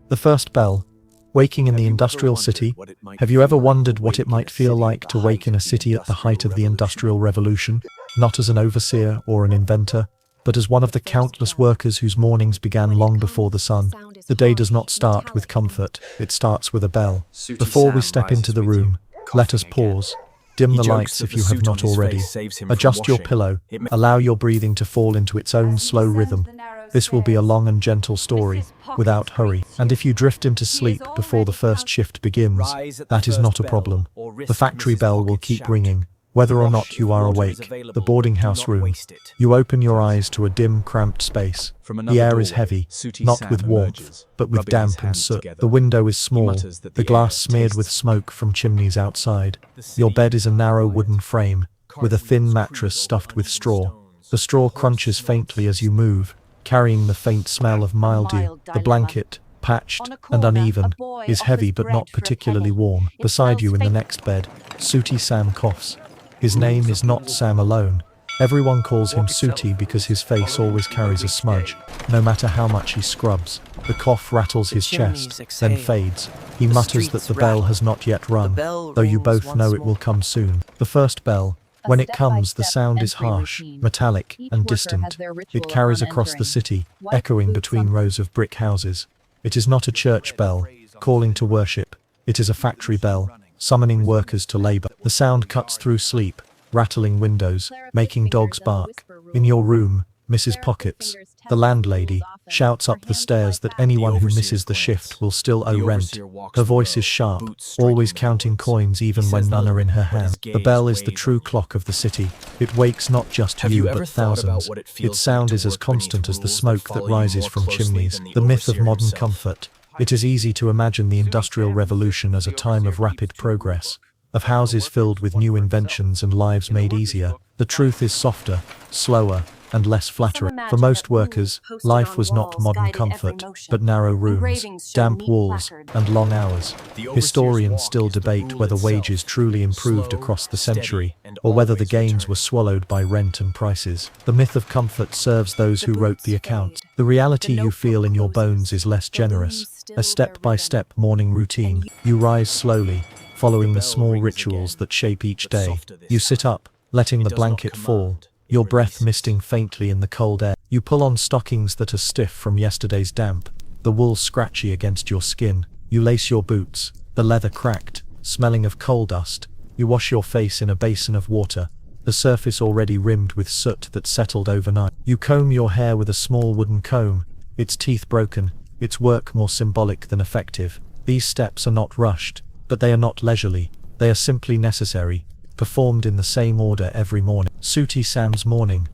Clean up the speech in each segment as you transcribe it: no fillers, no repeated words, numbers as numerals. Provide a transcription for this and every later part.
The first bell. Waking in the industrial city? Have you ever wondered what it might feel like to wake in a city at the height of the Industrial Revolution? Not as an overseer or an inventor, but as one of the countless workers whose mornings began long before the sun. The day does not start with comfort, it starts with a bell. Before we step into the room, let us pause. Dim the lights if you have not already. Adjust your pillow. Allow your breathing to fall into its own slow rhythm. This will be a long and gentle story, without hurry. And if you drift into sleep before the first shift begins, that is not a problem. The factory bell will keep ringing, whether or not you are awake. The boarding house room. You open your eyes to a dim, cramped space. The air is heavy, not with warmth, but with damp and soot. The window is small, the glass smeared with smoke from chimneys outside. Your bed is a narrow wooden frame, with a thin mattress stuffed with straw. The straw crunches faintly as you move, carrying the faint smell of mildew. The blanket, patched and uneven, is heavy but not particularly warm. Beside you in the next bed, Sooty Sam coughs. His name is not Sam alone. Everyone calls him Sooty because his face always carries a smudge, no matter how much he scrubs. The cough rattles his chest, then fades. He mutters that the bell has not yet rung, though you both know it will come soon. The first bell. When it comes, the sound is harsh, metallic, and distant. It carries across the city, echoing between rows of brick houses. It is not a church bell, calling to worship. It is a factory bell, summoning workers to labor. The sound cuts through sleep, rattling windows, making dogs bark. In your room, Mrs. Pockets, the landlady, shouts up the stairs that anyone who misses the shift will still owe rent. Her voice is sharp, always counting coins even when none are in her hand. The bell is the true clock of the city. It wakes not just you but thousands. Its sound is as constant as the smoke that rises from chimneys. The myth of modern comfort. It is easy to imagine the Industrial Revolution as a time of rapid progress, of houses filled with new inventions and lives made easier. The truth is softer, slower, and less flattering. For most workers, life was not modern comfort, but narrow rooms, damp walls, and long hours. Historians still debate whether wages truly improved across the century, or whether the gains were swallowed by rent and prices. The myth of comfort serves those who wrote the accounts. The reality you feel in your bones is less generous. A step-by-step morning routine. You rise slowly, following the small rituals that shape each day. You sit up, letting the blanket fall, your breath misting faintly in the cold air. You pull on stockings that are stiff from yesterday's damp, the wool scratchy against your skin. You lace your boots, the leather cracked, smelling of coal dust. You wash your face in a basin of water, the surface already rimmed with soot that settled overnight. You comb your hair with a small wooden comb, its teeth broken, its work more symbolic than effective. These steps are not rushed, but they are not leisurely. They are simply necessary, performed in the same order every morning. Sooty Sam's morning.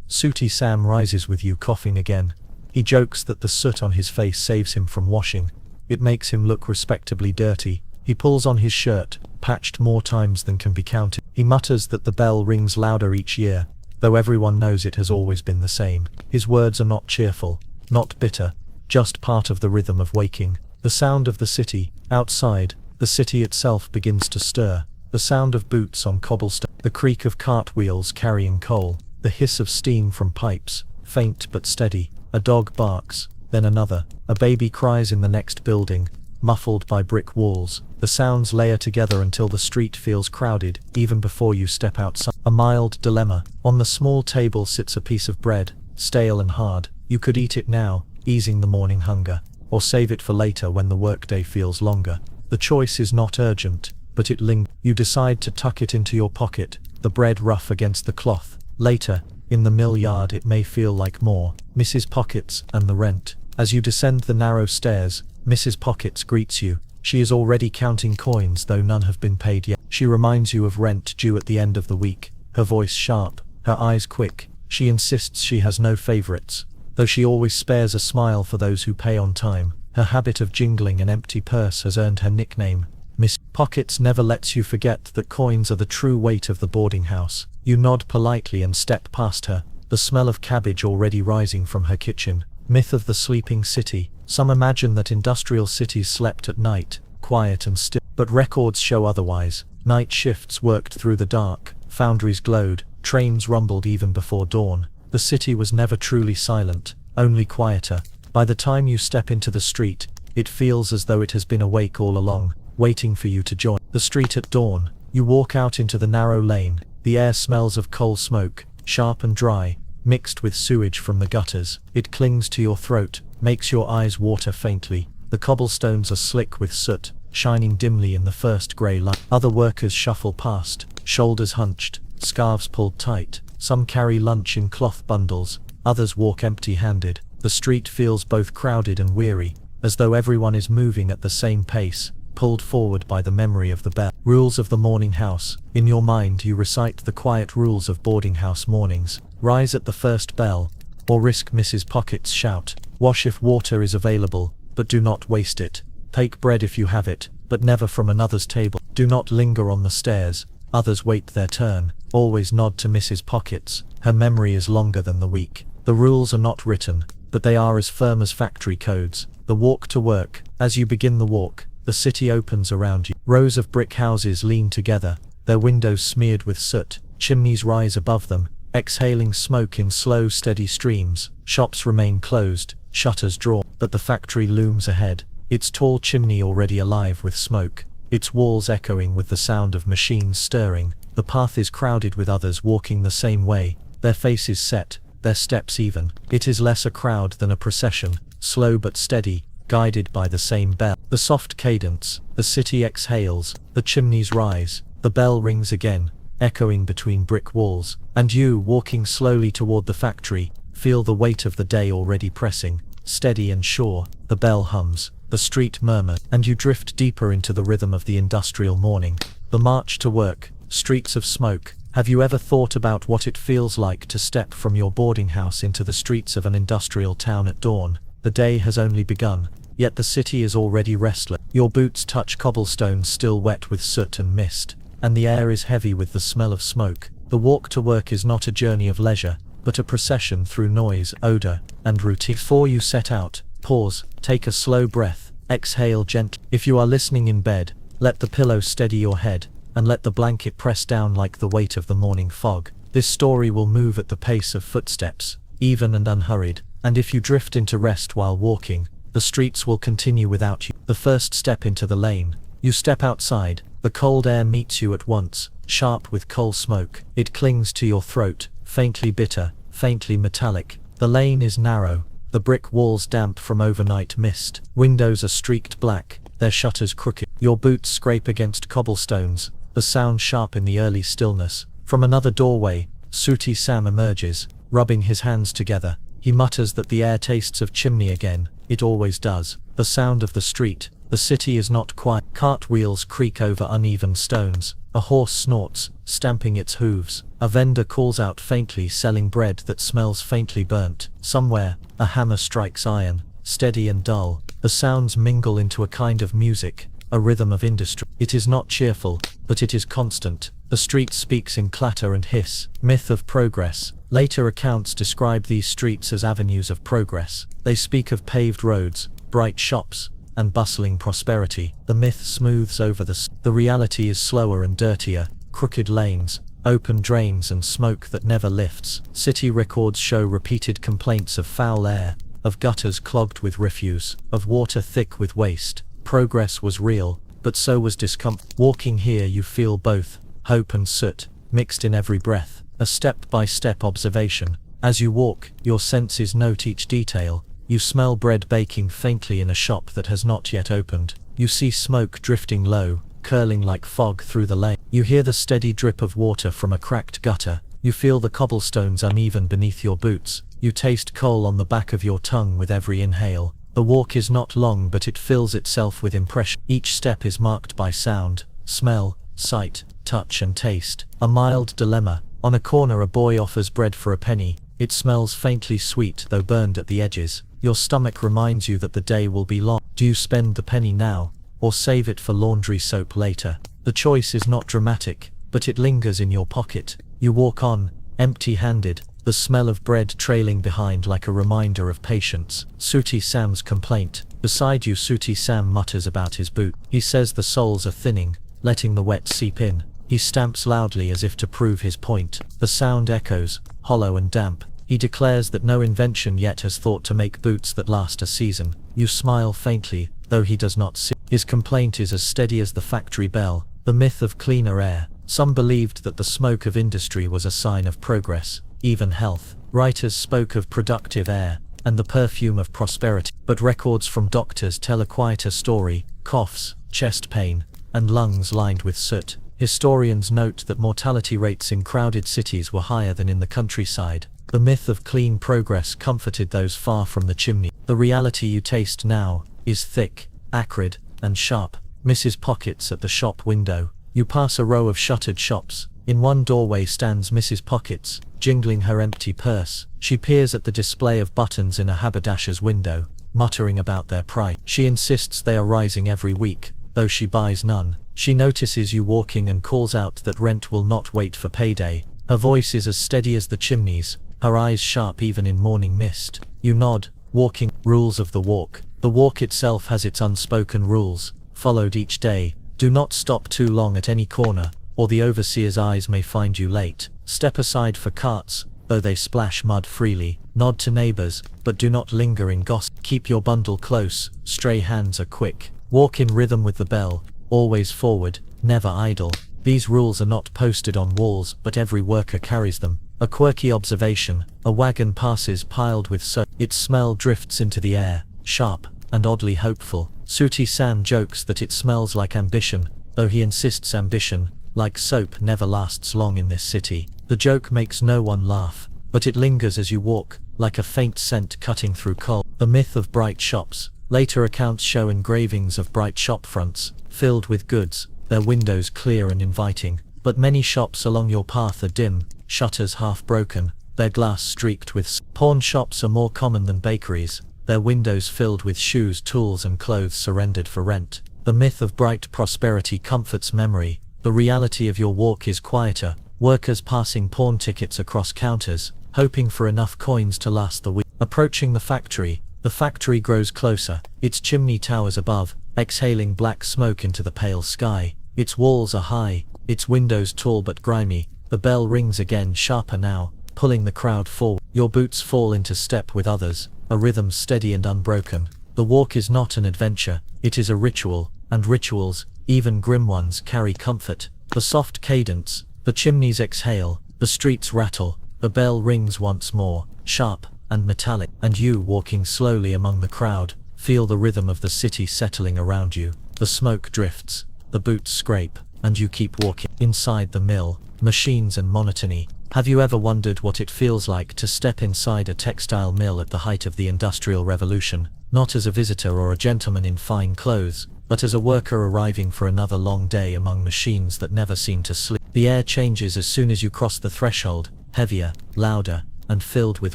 Sooty Sam rises with you coughing again. He jokes that the soot on his face saves him from washing. It makes him look respectably dirty. He pulls on his shirt, patched more times than can be counted. He mutters that the bell rings louder each year, though everyone knows it has always been the same. His words are not cheerful, not bitter, just part of the rhythm of waking. The sound of the city, outside, the city itself begins to stir. The sound of boots on cobblestone, the creak of cartwheels carrying coal, the hiss of steam from pipes, faint but steady. A dog barks, then another. A baby cries in the next building, muffled by brick walls. The sounds layer together until the street feels crowded, even before you step outside. A mild dilemma. On the small table sits a piece of bread, stale and hard. You could eat it now, easing the morning hunger, or save it for later when the workday feels longer. The choice is not urgent, but it lingers. You decide to tuck it into your pocket, the bread rough against the cloth. Later, in the mill yard it may feel like more. Mrs. Pockets and the rent. As you descend the narrow stairs, Mrs. Pockets greets you. She is already counting coins though none have been paid yet. She reminds you of rent due at the end of the week, her voice sharp, her eyes quick. She insists she has no favorites, though she always spares a smile for those who pay on time. Her habit of jingling an empty purse has earned her nickname. Miss Pockets never lets you forget that coins are the true weight of the boarding house. You nod politely and step past her, the smell of cabbage already rising from her kitchen. Myth of the sleeping city. Some imagine that industrial cities slept at night, quiet and still. But records show otherwise. Night shifts worked through the dark, foundries glowed, trains rumbled even before dawn. The city was never truly silent, only quieter. By the time you step into the street, It feels as though it has been awake all along, waiting for you to join. The street at dawn. You walk out into the narrow lane. The air smells of coal smoke, sharp and dry, mixed with sewage from the gutters. It clings to your throat, makes your eyes water faintly. The cobblestones are slick with soot, shining dimly in the first grey light. Other workers shuffle past, shoulders hunched, scarves pulled tight. Some carry lunch in cloth bundles, others walk empty-handed. The street feels both crowded and weary, as though everyone is moving at the same pace, pulled forward by the memory of the bell. Rules of the morning house. In your mind you recite the quiet rules of boarding house mornings. Rise at the first bell, or risk Mrs. Pocket's shout. Wash if water is available, but do not waste it. Take bread if you have it, but never from another's table. Do not linger on the stairs, others wait their turn. Always nod to Mrs. Pocket's, her memory is longer than the week. The rules are not written, but they are as firm as factory codes. The walk to work. As you begin the walk, the city opens around you. Rows of brick houses lean together, their windows smeared with soot. Chimneys rise above them, exhaling smoke in slow, steady streams. Shops remain closed, shutters drawn, but the factory looms ahead, its tall chimney already alive with smoke, its walls echoing with the sound of machines stirring. The path is crowded with others walking the same way, their faces set, their steps even. It is less a crowd than a procession, slow but steady, guided by the same bell. The soft cadence, the city exhales, the chimneys rise, the bell rings again, echoing between brick walls, and you, walking slowly toward the factory, feel the weight of the day already pressing, steady and sure. The bell hums, the street murmurs, and you drift deeper into the rhythm of the industrial morning. The march to work, streets of smoke. Have you ever thought about what it feels like to step from your boarding house into the streets of an industrial town at dawn? The day has only begun, yet the city is already restless. Your boots touch cobblestones still wet with soot and mist, and the air is heavy with the smell of smoke. The walk to work is not a journey of leisure, but a procession through noise, odor, and routine. Before you set out, pause, take a slow breath, exhale gently. If you are listening in bed, let the pillow steady your head, and let the blanket press down like the weight of the morning fog. This story will move at the pace of footsteps, even and unhurried, and if you drift into rest while walking, the streets will continue without you. The first step into the lane. You step outside, the cold air meets you at once, sharp with coal smoke. It clings to your throat, faintly bitter, faintly metallic. The lane is narrow, the brick walls damp from overnight mist. Windows are streaked black, their shutters crooked. Your boots scrape against cobblestones, the sound sharp in the early stillness. From another doorway, Sooty Sam emerges, rubbing his hands together. He mutters that the air tastes of chimney again. It always does. The sound of the street. The city is not quiet. Cartwheels creak over uneven stones. A horse snorts, stamping its hooves. A vendor calls out faintly, selling bread that smells faintly burnt. Somewhere, a hammer strikes iron, steady and dull. The sounds mingle into a kind of music, a rhythm of industry. It is not cheerful, but it is constant. The street speaks in clatter and hiss. Myth of progress. Later accounts describe these streets as avenues of progress. They speak of paved roads, bright shops, and bustling prosperity. The myth smooths over the reality is slower and dirtier. Crooked lanes, open drains and smoke that never lifts. City records show repeated complaints of foul air, of gutters clogged with refuse, of water thick with waste. Progress was real, but so was discomfort. Walking here you feel both hope and soot, mixed in every breath. A step-by-step observation. As you walk, your senses note each detail. You smell bread baking faintly in a shop that has not yet opened. You see smoke drifting low, curling like fog through the lane. You hear the steady drip of water from a cracked gutter. You feel the cobblestones uneven beneath your boots. You taste coal on the back of your tongue with every inhale. The walk is not long, but it fills itself with impression. Each step is marked by sound, smell, sight, touch and taste. A mild dilemma. On a corner a boy offers bread for a penny. It smells faintly sweet though burned at the edges. Your stomach reminds you that the day will be long. Do you spend the penny now, or save it for laundry soap later? The choice is not dramatic, but it lingers in your pocket. You walk on, empty-handed, the smell of bread trailing behind like a reminder of patience. Sooty Sam's complaint. Beside you Sooty Sam mutters about his boot. He says the soles are thinning, letting the wet seep in. He stamps loudly as if to prove his point. The sound echoes, hollow and damp. He declares that no invention yet has thought to make boots that last a season. You smile faintly, though he does not see. His complaint is as steady as the factory bell. The myth of cleaner air. Some believed that the smoke of industry was a sign of progress, even health. Writers spoke of productive air and the perfume of prosperity. But records from doctors tell a quieter story: coughs, chest pain, and lungs lined with soot. Historians note that mortality rates in crowded cities were higher than in the countryside. The myth of clean progress comforted those far from the chimney. The reality you taste now is thick, acrid, and sharp. Mrs. Pockets at the shop window. You pass a row of shuttered shops. In one doorway stands Mrs. Pockets, jingling her empty purse. She peers at the display of buttons in a haberdasher's window, muttering about their price. She insists they are rising every week, though she buys none. She notices you walking and calls out that rent will not wait for payday. Her voice is as steady as the chimneys, her eyes sharp even in morning mist. You nod, walking. Rules of the walk. The walk itself has its unspoken rules, followed each day. Do not stop too long at any corner, or the overseer's eyes may find you late. Step aside for carts, though they splash mud freely. Nod to neighbors, but do not linger in gossip. Keep your bundle close, stray hands are quick. Walk in rhythm with the bell, always forward, never idle. These rules are not posted on walls, but every worker carries them. A quirky observation: a wagon passes piled with soap. Its smell drifts into the air, sharp and oddly hopeful. Sooty Sam jokes that it smells like ambition, though he insists ambition, like soap, never lasts long in this city. The joke makes no one laugh, but it lingers as you walk, like a faint scent cutting through coal. The myth of bright shops. Later accounts show engravings of bright shop fronts, filled with goods, their windows clear and inviting. But many shops along your path are dim, shutters half broken, their glass streaked with pawn shops are more common than bakeries, their windows filled with shoes, tools, and clothes surrendered for rent. The myth of bright prosperity comforts memory. The reality of your walk is quieter, workers passing pawn tickets across counters, hoping for enough coins to last the week. Approaching the factory. The factory grows closer, its chimney towers above, exhaling black smoke into the pale sky. Its walls are high, its windows tall but grimy. The bell rings again, sharper now, pulling the crowd forward. Your boots fall into step with others, a rhythm steady and unbroken. The walk is not an adventure, it is a ritual, and rituals, even grim ones, carry comfort. The soft cadence, the chimneys exhale, the streets rattle, the bell rings once more, sharp and metallic, and you, walking slowly among the crowd, feel the rhythm of the city settling around you. The smoke drifts, the boots scrape, and you keep walking. Inside the mill, machines and monotony. Have you ever wondered what it feels like to step inside a textile mill at the height of the Industrial Revolution, not as a visitor or a gentleman in fine clothes, but as a worker arriving for another long day among machines that never seem to sleep? The air changes as soon as you cross the threshold, heavier, louder, and filled with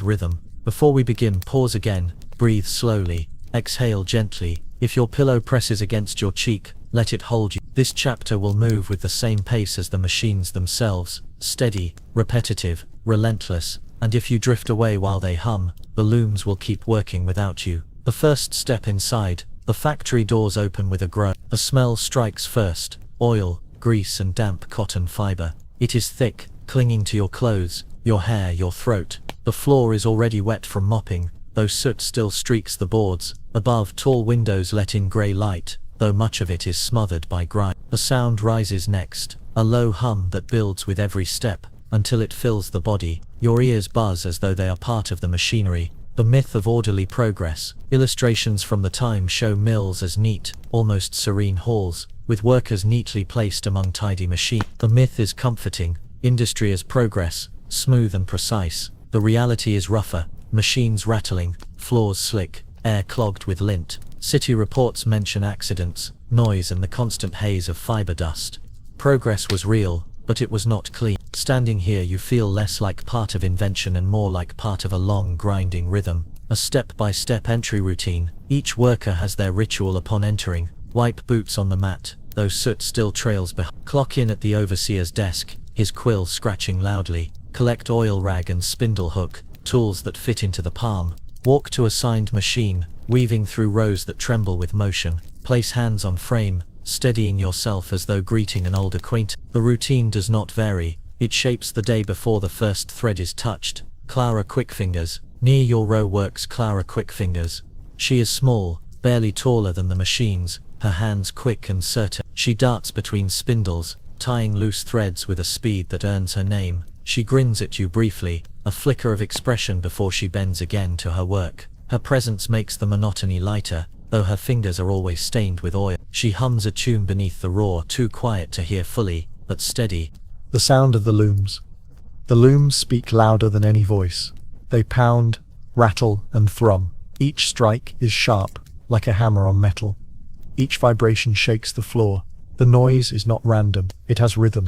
rhythm. Before we begin, pause again, breathe slowly, exhale gently. If your pillow presses against your cheek, let it hold you. This chapter will move with the same pace as the machines themselves, steady, repetitive, relentless, and if you drift away while they hum, the looms will keep working without you. The first step inside. The factory doors open with a groan. A smell strikes first: oil, grease, and damp cotton fiber. It is thick, clinging to your clothes, your hair, your throat. The floor is already wet from mopping, though soot still streaks the boards. Above, tall windows let in grey light, though much of it is smothered by grime. The sound rises next, a low hum that builds with every step, until it fills the body. Your ears buzz as though they are part of the machinery. The myth of orderly progress. Illustrations from the time show mills as neat, almost serene halls, with workers neatly placed among tidy machines. The myth is comforting. Industry as progress, smooth and precise. The reality is rougher, machines rattling, floors slick, air clogged with lint. City reports mention accidents, noise, and the constant haze of fiber dust. Progress was real, but it was not clean. Standing here, you feel less like part of invention and more like part of a long, grinding rhythm, a step-by-step entry routine. Each worker has their ritual upon entering. Wipe boots on the mat, though soot still trails behind. Clock in at the overseer's desk, his quill scratching loudly. Collect oil rag and spindle hook, tools that fit into the palm. Walk to assigned machine, weaving through rows that tremble with motion. Place hands on frame, steadying yourself as though greeting an old acquaintance. The routine does not vary. It shapes the day before the first thread is touched. Clara Quickfingers. Near your row works Clara Quickfingers. She is small, barely taller than the machines, her hands quick and certain. She darts between spindles, tying loose threads with a speed that earns her name. She grins at you briefly, a flicker of expression before she bends again to her work. Her presence makes the monotony lighter, though her fingers are always stained with oil. She hums a tune beneath the roar, too quiet to hear fully, but steady. The sound of the looms. The looms speak louder than any voice. They pound, rattle, and thrum. Each strike is sharp, like a hammer on metal. Each vibration shakes the floor. The noise is not random, it has rhythm.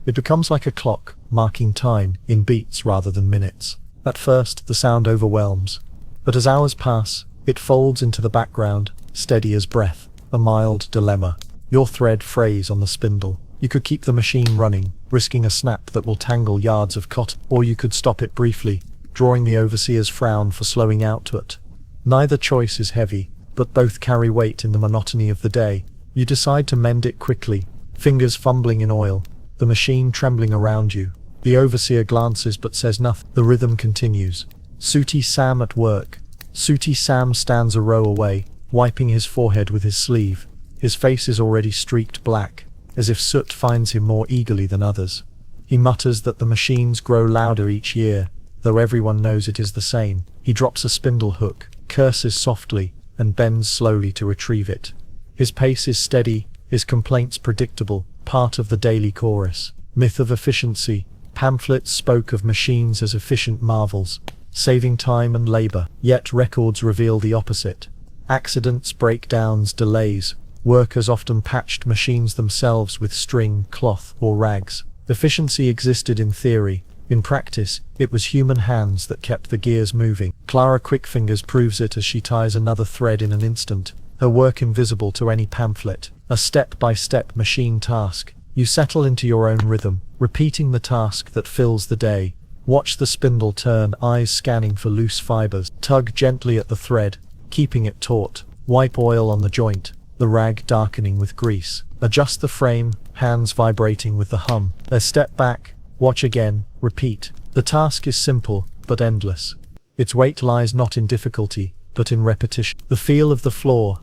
It becomes like a clock, marking time in beats rather than minutes. At first, the sound overwhelms, but as hours pass, it folds into the background, steady as breath. A mild dilemma. Your thread frays on the spindle. You could keep the machine running, risking a snap that will tangle yards of cotton, or you could stop it briefly, drawing the overseer's frown for slowing output. Neither choice is heavy, but both carry weight in the monotony of the day. You decide to mend it quickly, fingers fumbling in oil, the machine trembling around you. The overseer glances but says nothing. The rhythm continues. Sooty Sam at work. Sooty Sam stands a row away, wiping his forehead with his sleeve. His face is already streaked black, as if soot finds him more eagerly than others. He mutters that the machines grow louder each year, though everyone knows it is the same. He drops a spindle hook, curses softly, and bends slowly to retrieve it. His pace is steady, his complaints predictable, part of the daily chorus. Myth of efficiency. Pamphlets spoke of machines as efficient marvels, saving time and labor. Yet records reveal the opposite. Accidents, breakdowns, delays. Workers often patched machines themselves with string, cloth, or rags. Efficiency existed in theory. In practice, it was human hands that kept the gears moving. Clara Quickfingers proves it as she ties another thread in an instant, her work invisible to any pamphlet. A step-by-step machine task. You settle into your own rhythm, repeating the task that fills the day. Watch the spindle turn, eyes scanning for loose fibers. Tug gently at the thread, keeping it taut. Wipe oil on the joint, the rag darkening with grease. Adjust the frame, hands vibrating with the hum. Then step back, watch again, repeat. The task is simple, but endless. Its weight lies not in difficulty, but in repetition. The feel of the floor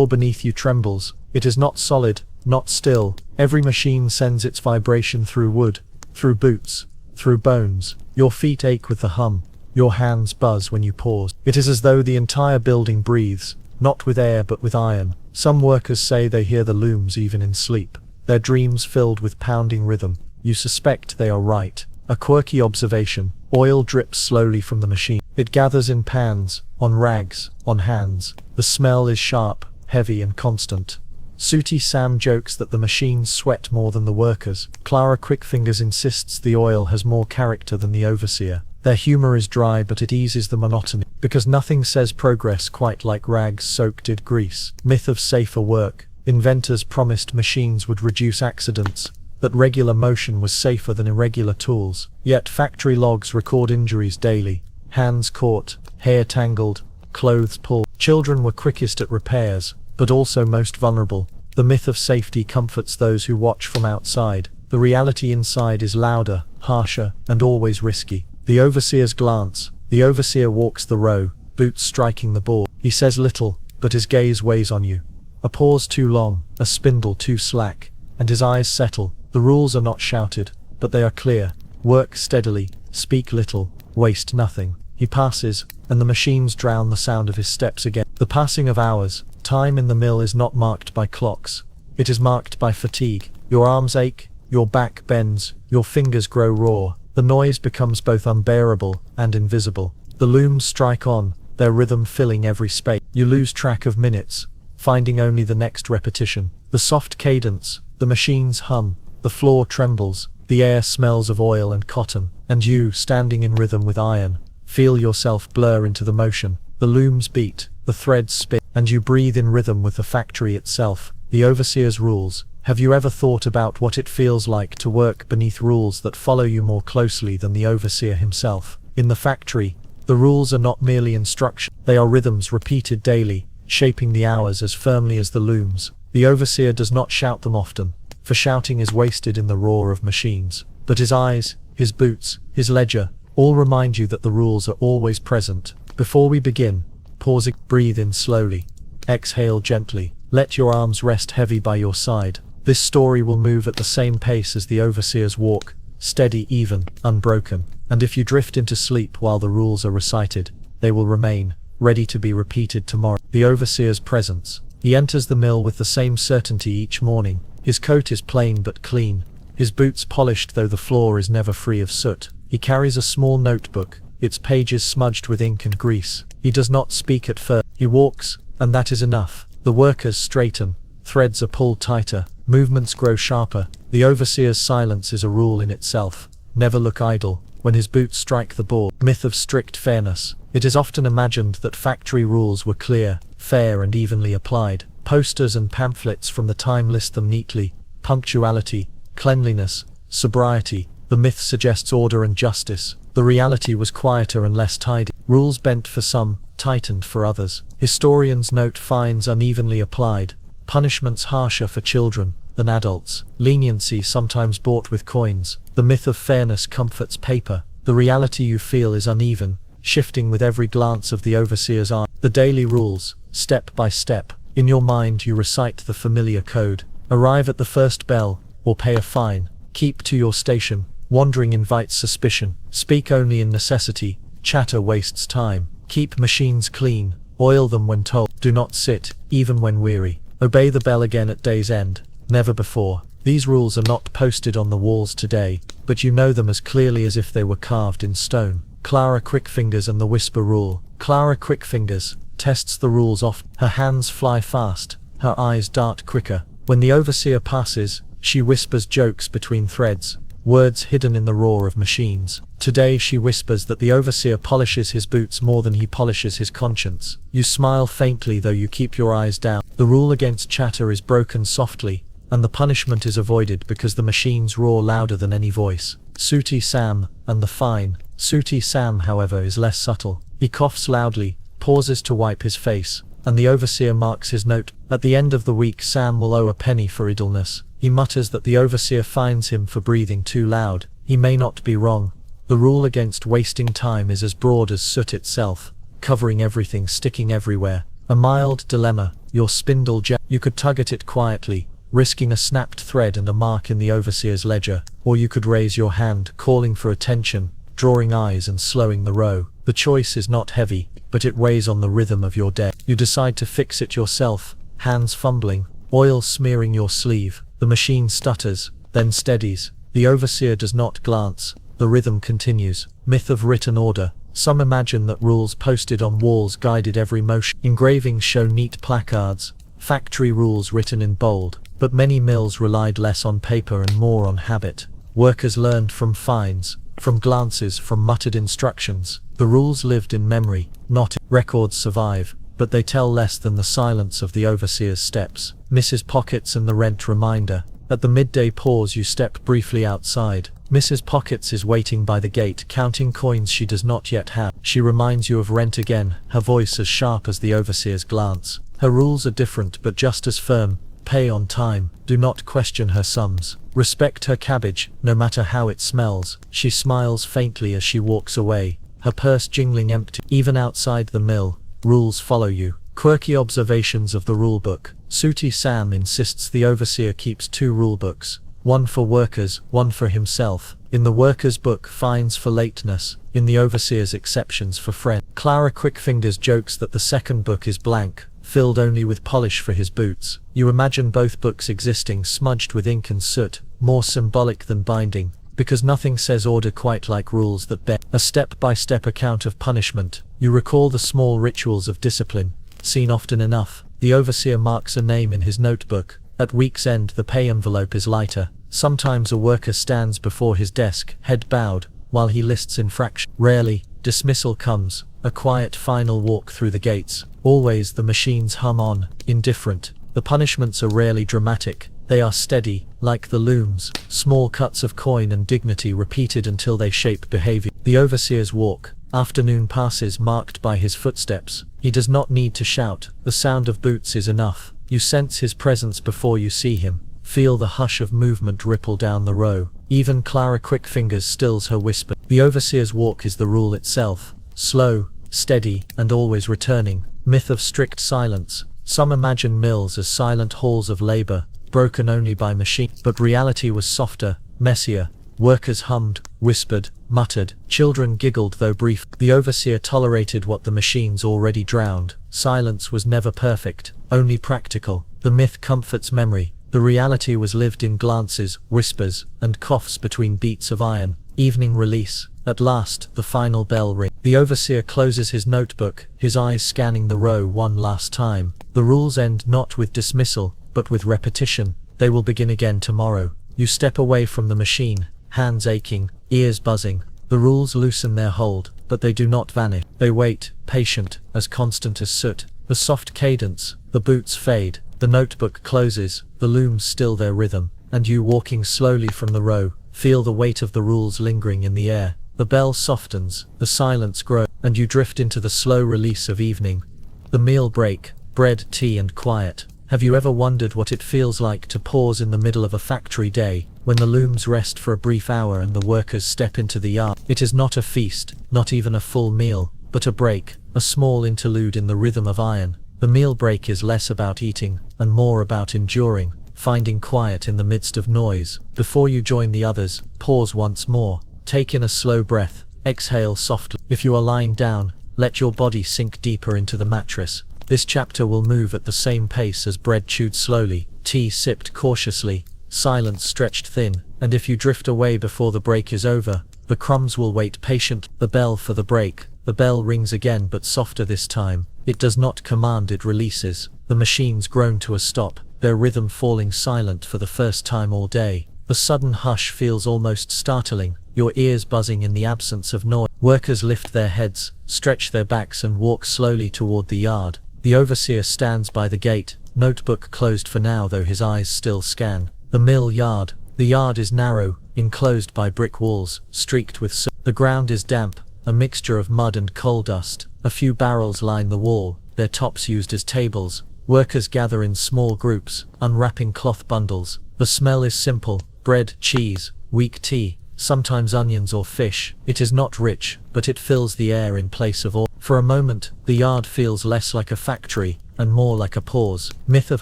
beneath you trembles. It is not solid, not still. Every machine sends its vibration through wood, through boots, through bones. Your feet ache with the hum. Your hands buzz when you pause. It is as though the entire building breathes, not with air but with iron. Some workers say they hear the looms even in sleep, their dreams filled with pounding rhythm. You suspect they are right. A quirky observation. Oil drips slowly from the machine. It gathers in pans, on rags, on hands. The smell is sharp, heavy and constant. Sooty Sam jokes that the machines sweat more than the workers. Clara Quickfingers insists the oil has more character than the overseer. Their humor is dry but it eases the monotony, because nothing says progress quite like rags soaked in grease. Myth of safer work. Inventors promised machines would reduce accidents, that regular motion was safer than irregular tools. Yet factory logs record injuries daily. Hands caught, hair tangled, clothes pulled. Children were quickest at repairs, but also most vulnerable. The myth of safety comforts those who watch from outside. The reality inside is louder, harsher, and always risky. The overseer's glance. The overseer walks the row, boots striking the board. He says little, but his gaze weighs on you. A pause too long, a spindle too slack, and his eyes settle. The rules are not shouted, but they are clear. Work steadily, speak little, waste nothing. He passes, and the machines drown the sound of his steps again. The passing of hours. Time in the mill is not marked by clocks. It is marked by fatigue. Your arms ache, your back bends, your fingers grow raw. The noise becomes both unbearable and invisible. The looms strike on, their rhythm filling every space. You lose track of minutes, finding only the next repetition. The soft cadence, the machines hum, the floor trembles, the air smells of oil and cotton, and you, standing in rhythm with iron, feel yourself blur into the motion. The looms beat, the threads spin, and you breathe in rhythm with the factory itself. The overseer's rules. Have you ever thought about what it feels like to work beneath rules that follow you more closely than the overseer himself? In the factory, the rules are not merely instruction. They are rhythms repeated daily, shaping the hours as firmly as the looms. The overseer does not shout them often, for shouting is wasted in the roar of machines. But his eyes, his boots, his ledger, all remind you that the rules are always present. Before we begin, pause, breathe in slowly. Exhale gently. Let your arms rest heavy by your side. This story will move at the same pace as the overseer's walk, steady, even, unbroken. And if you drift into sleep while the rules are recited, they will remain, ready to be repeated tomorrow. The overseer's presence. He enters the mill with the same certainty each morning. His coat is plain but clean, his boots polished though the floor is never free of soot. He carries a small notebook, its pages smudged with ink and grease. He does not speak at first. He walks, and that is enough. The workers straighten, threads are pulled tighter, movements grow sharper. The overseer's silence is a rule in itself. Never look idle when his boots strike the board. Myth of strict fairness. It is often imagined that factory rules were clear, fair and evenly applied. Posters and pamphlets from the time list them neatly. Punctuality, cleanliness, sobriety. The myth suggests order and justice. The reality was quieter and less tidy. Rules bent for some, tightened for others. Historians note fines unevenly applied, punishments harsher for children than adults, leniency sometimes bought with coins. The myth of fairness comforts paper. The reality you feel is uneven, shifting with every glance of the overseer's eye. The daily rules, step by step. In your mind you recite the familiar code. Arrive at the first bell, or pay a fine. Keep to your station. Wandering invites suspicion. Speak only in necessity. Chatter wastes time. Keep machines clean. Oil them when told. Do not sit, even when weary. Obey the bell again at day's end. Never before. These rules are not posted on the walls today, but you know them as clearly as if they were carved in stone. Clara Quickfingers and the Whisper Rule. Clara Quickfingers tests the rules off. Her hands fly fast, her eyes dart quicker. When the overseer passes, she whispers jokes between threads, words hidden in the roar of machines. Today she whispers that the overseer polishes his boots more than he polishes his conscience. You smile faintly though you keep your eyes down. The rule against chatter is broken softly, and the punishment is avoided because the machines roar louder than any voice. Sooty Sam and the fine. Sooty Sam, however, is less subtle. He coughs loudly, pauses to wipe his face, and the overseer marks his note. At the end of the week Sam will owe a penny for idleness. He mutters that the overseer fines him for breathing too loud. He may not be wrong. The rule against wasting time is as broad as soot itself, covering everything, sticking everywhere. A mild dilemma. Your spindle jam. You could tug at it quietly, risking a snapped thread and a mark in the overseer's ledger, or you could raise your hand, calling for attention, drawing eyes and slowing the row. The choice is not heavy, but it weighs on the rhythm of your day. You decide to fix it yourself, hands fumbling, oil smearing your sleeve. The machine stutters, then steadies. The overseer does not glance. The rhythm continues. Myth of written order. Some imagine that rules posted on walls guided every motion. Engravings show neat placards, factory rules written in bold, but many mills relied less on paper and more on habit. Workers learned from fines, from glances, from muttered instructions. The rules lived in memory, not in records survive, but they tell less than the silence of the overseer's steps. Mrs. Pockets and the rent reminder. At the midday pause you step briefly outside. Mrs. Pockets is waiting by the gate, counting coins she does not yet have. She reminds you of rent again, her voice as sharp as the overseer's glance. Her rules are different but just as firm. Pay on time. Do not question her sums. Respect her cabbage, no matter how it smells. She smiles faintly as she walks away, her purse jingling empty. Even outside the mill, rules follow you. Quirky observations of the rulebook. Sooty Sam insists the overseer keeps 2 rulebooks, one for workers, one for himself. In the workers' book, fines for lateness. In the overseer's, exceptions for friends. Clara Quickfingers jokes that the second book is blank, filled only with polish for his boots. You imagine both books existing, smudged with ink and soot, more symbolic than binding, because nothing says order quite like rules that bend. A step-by-step account of punishment. You recall the small rituals of discipline, seen often enough. The overseer marks a name in his notebook. At week's end the pay envelope is lighter. Sometimes a worker stands before his desk, head bowed, while he lists infraction. Rarely, dismissal comes, a quiet final walk through the gates. Always the machines hum on, indifferent. The punishments are rarely dramatic. They are steady, like the looms, small cuts of coin and dignity repeated until they shape behavior. The overseer's walk. Afternoon passes marked by his footsteps. He does not need to shout. The sound of boots is enough. You sense his presence before you see him. Feel the hush of movement ripple down the row. Even Clara Quickfingers stills her whisper. The overseer's walk is the rule itself. Slow, steady, and always returning. Myth of strict silence. Some imagine mills as silent halls of labor, broken only by machine. But reality was softer, messier. Workers hummed, whispered, muttered. Children giggled though brief. The overseer tolerated what the machines already drowned. Silence was never perfect, only practical. The myth comforts memory. The reality was lived in glances, whispers, and coughs between beats of iron. Evening release. At last, the final bell rings. The overseer closes his notebook, his eyes scanning the row one last time. The rules end not with dismissal, but with repetition. They will begin again tomorrow. You step away from the machine, hands aching, ears buzzing. The rules loosen their hold, but they do not vanish. They wait, patient, as constant as soot. The soft cadence, the boots fade, the notebook closes, the looms still their rhythm, and you walking slowly from the row, feel the weight of the rules lingering in the air. The bell softens, the silence grows, and you drift into the slow release of evening. The meal break, bread, tea and quiet. Have you ever wondered what it feels like to pause in the middle of a factory day, when the looms rest for a brief hour and the workers step into the yard? It is not a feast, not even a full meal, but a break, a small interlude in the rhythm of iron. The meal break is less about eating, and more about enduring, finding quiet in the midst of noise. Before you join the others, pause once more. Take in a slow breath, exhale softly. If you are lying down, let your body sink deeper into the mattress. This chapter will move at the same pace as bread chewed slowly, tea sipped cautiously, silence stretched thin, and if you drift away before the break is over, the crumbs will wait patiently. The bell for the break. The bell rings again, but softer this time. It does not command, it releases. The machines groan to a stop, their rhythm falling silent for the first time all day. The sudden hush feels almost startling, your ears buzzing in the absence of noise. Workers lift their heads, stretch their backs and walk slowly toward the yard. The overseer stands by the gate, notebook closed for now though his eyes still scan. The mill yard. The yard is narrow, enclosed by brick walls, streaked with soot. The ground is damp, a mixture of mud and coal dust. A few barrels line the wall, their tops used as tables. Workers gather in small groups, unwrapping cloth bundles. The smell is simple: bread, cheese, weak tea, sometimes onions or fish. It is not rich, but it fills the air in place of oil. For a moment, the yard feels less like a factory, and more like a pause. Myth of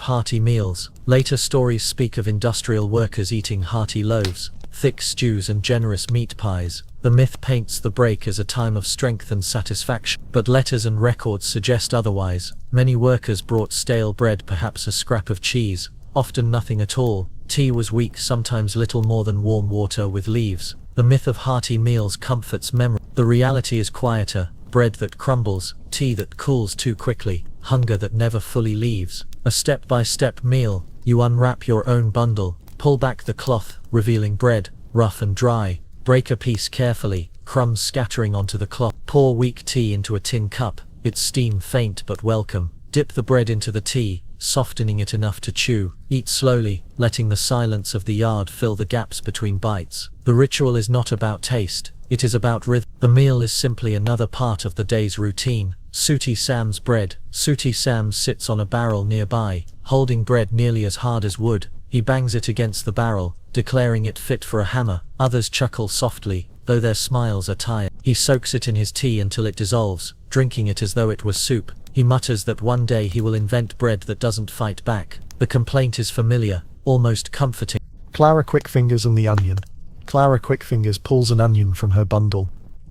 hearty meals. Later stories speak of industrial workers eating hearty loaves, thick stews and generous meat pies. The myth paints the break as a time of strength and satisfaction, but letters and records suggest otherwise. Many workers brought stale bread, perhaps a scrap of cheese, often nothing at all. Tea was weak, sometimes little more than warm water with leaves. The myth of hearty meals comforts memory. The reality is quieter: bread that crumbles, tea that cools too quickly, hunger that never fully leaves. A step-by-step meal. You unwrap your own bundle, pull back the cloth, revealing bread, rough and dry. Break a piece carefully, crumbs scattering onto the cloth. Pour weak tea into a tin cup, its steam faint but welcome. Dip the bread into the tea, softening it enough to chew. Eat slowly, letting the silence of the yard fill the gaps between bites. The ritual is not about taste, it is about rhythm. The meal is simply another part of the day's routine. Sooty Sam's bread. Sooty Sam sits on a barrel nearby, holding bread nearly as hard as wood. He bangs it against the barrel, declaring it fit for a hammer. Others chuckle softly, though their smiles are tired. He soaks it in his tea until it dissolves, drinking it as though it was soup. He mutters that one day he will invent bread that doesn't fight back. The complaint is familiar, almost comforting. Clara Quickfingers and the onion. Clara Quickfingers pulls an onion from her bundle.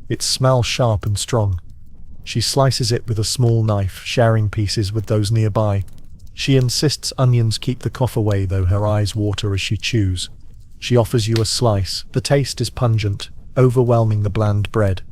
It smells sharp and strong. She slices it with a small knife, sharing pieces with those nearby. She insists onions keep the cough away, though her eyes water as she chews. She offers you a slice. The taste is pungent, overwhelming the bland bread.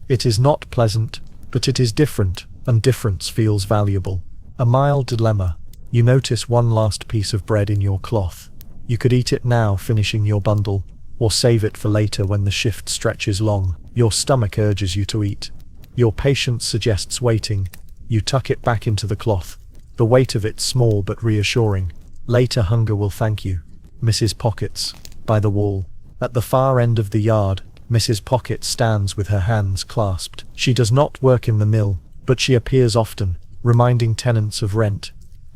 It is not pleasant, but it is different, and difference feels valuable. A mild dilemma. You notice one last piece of bread in your cloth. You could eat it now, finishing your bundle, or save it for later when the shift stretches long. Your stomach urges you to eat. Your patience suggests waiting. You tuck it back into the cloth. The weight of it small but reassuring. Later hunger will thank you. Mrs. Pockets. By the wall. At the far end of the yard, Mrs. Pocket stands with her hands clasped. She does not work in the mill, but she appears often, reminding tenants of rent.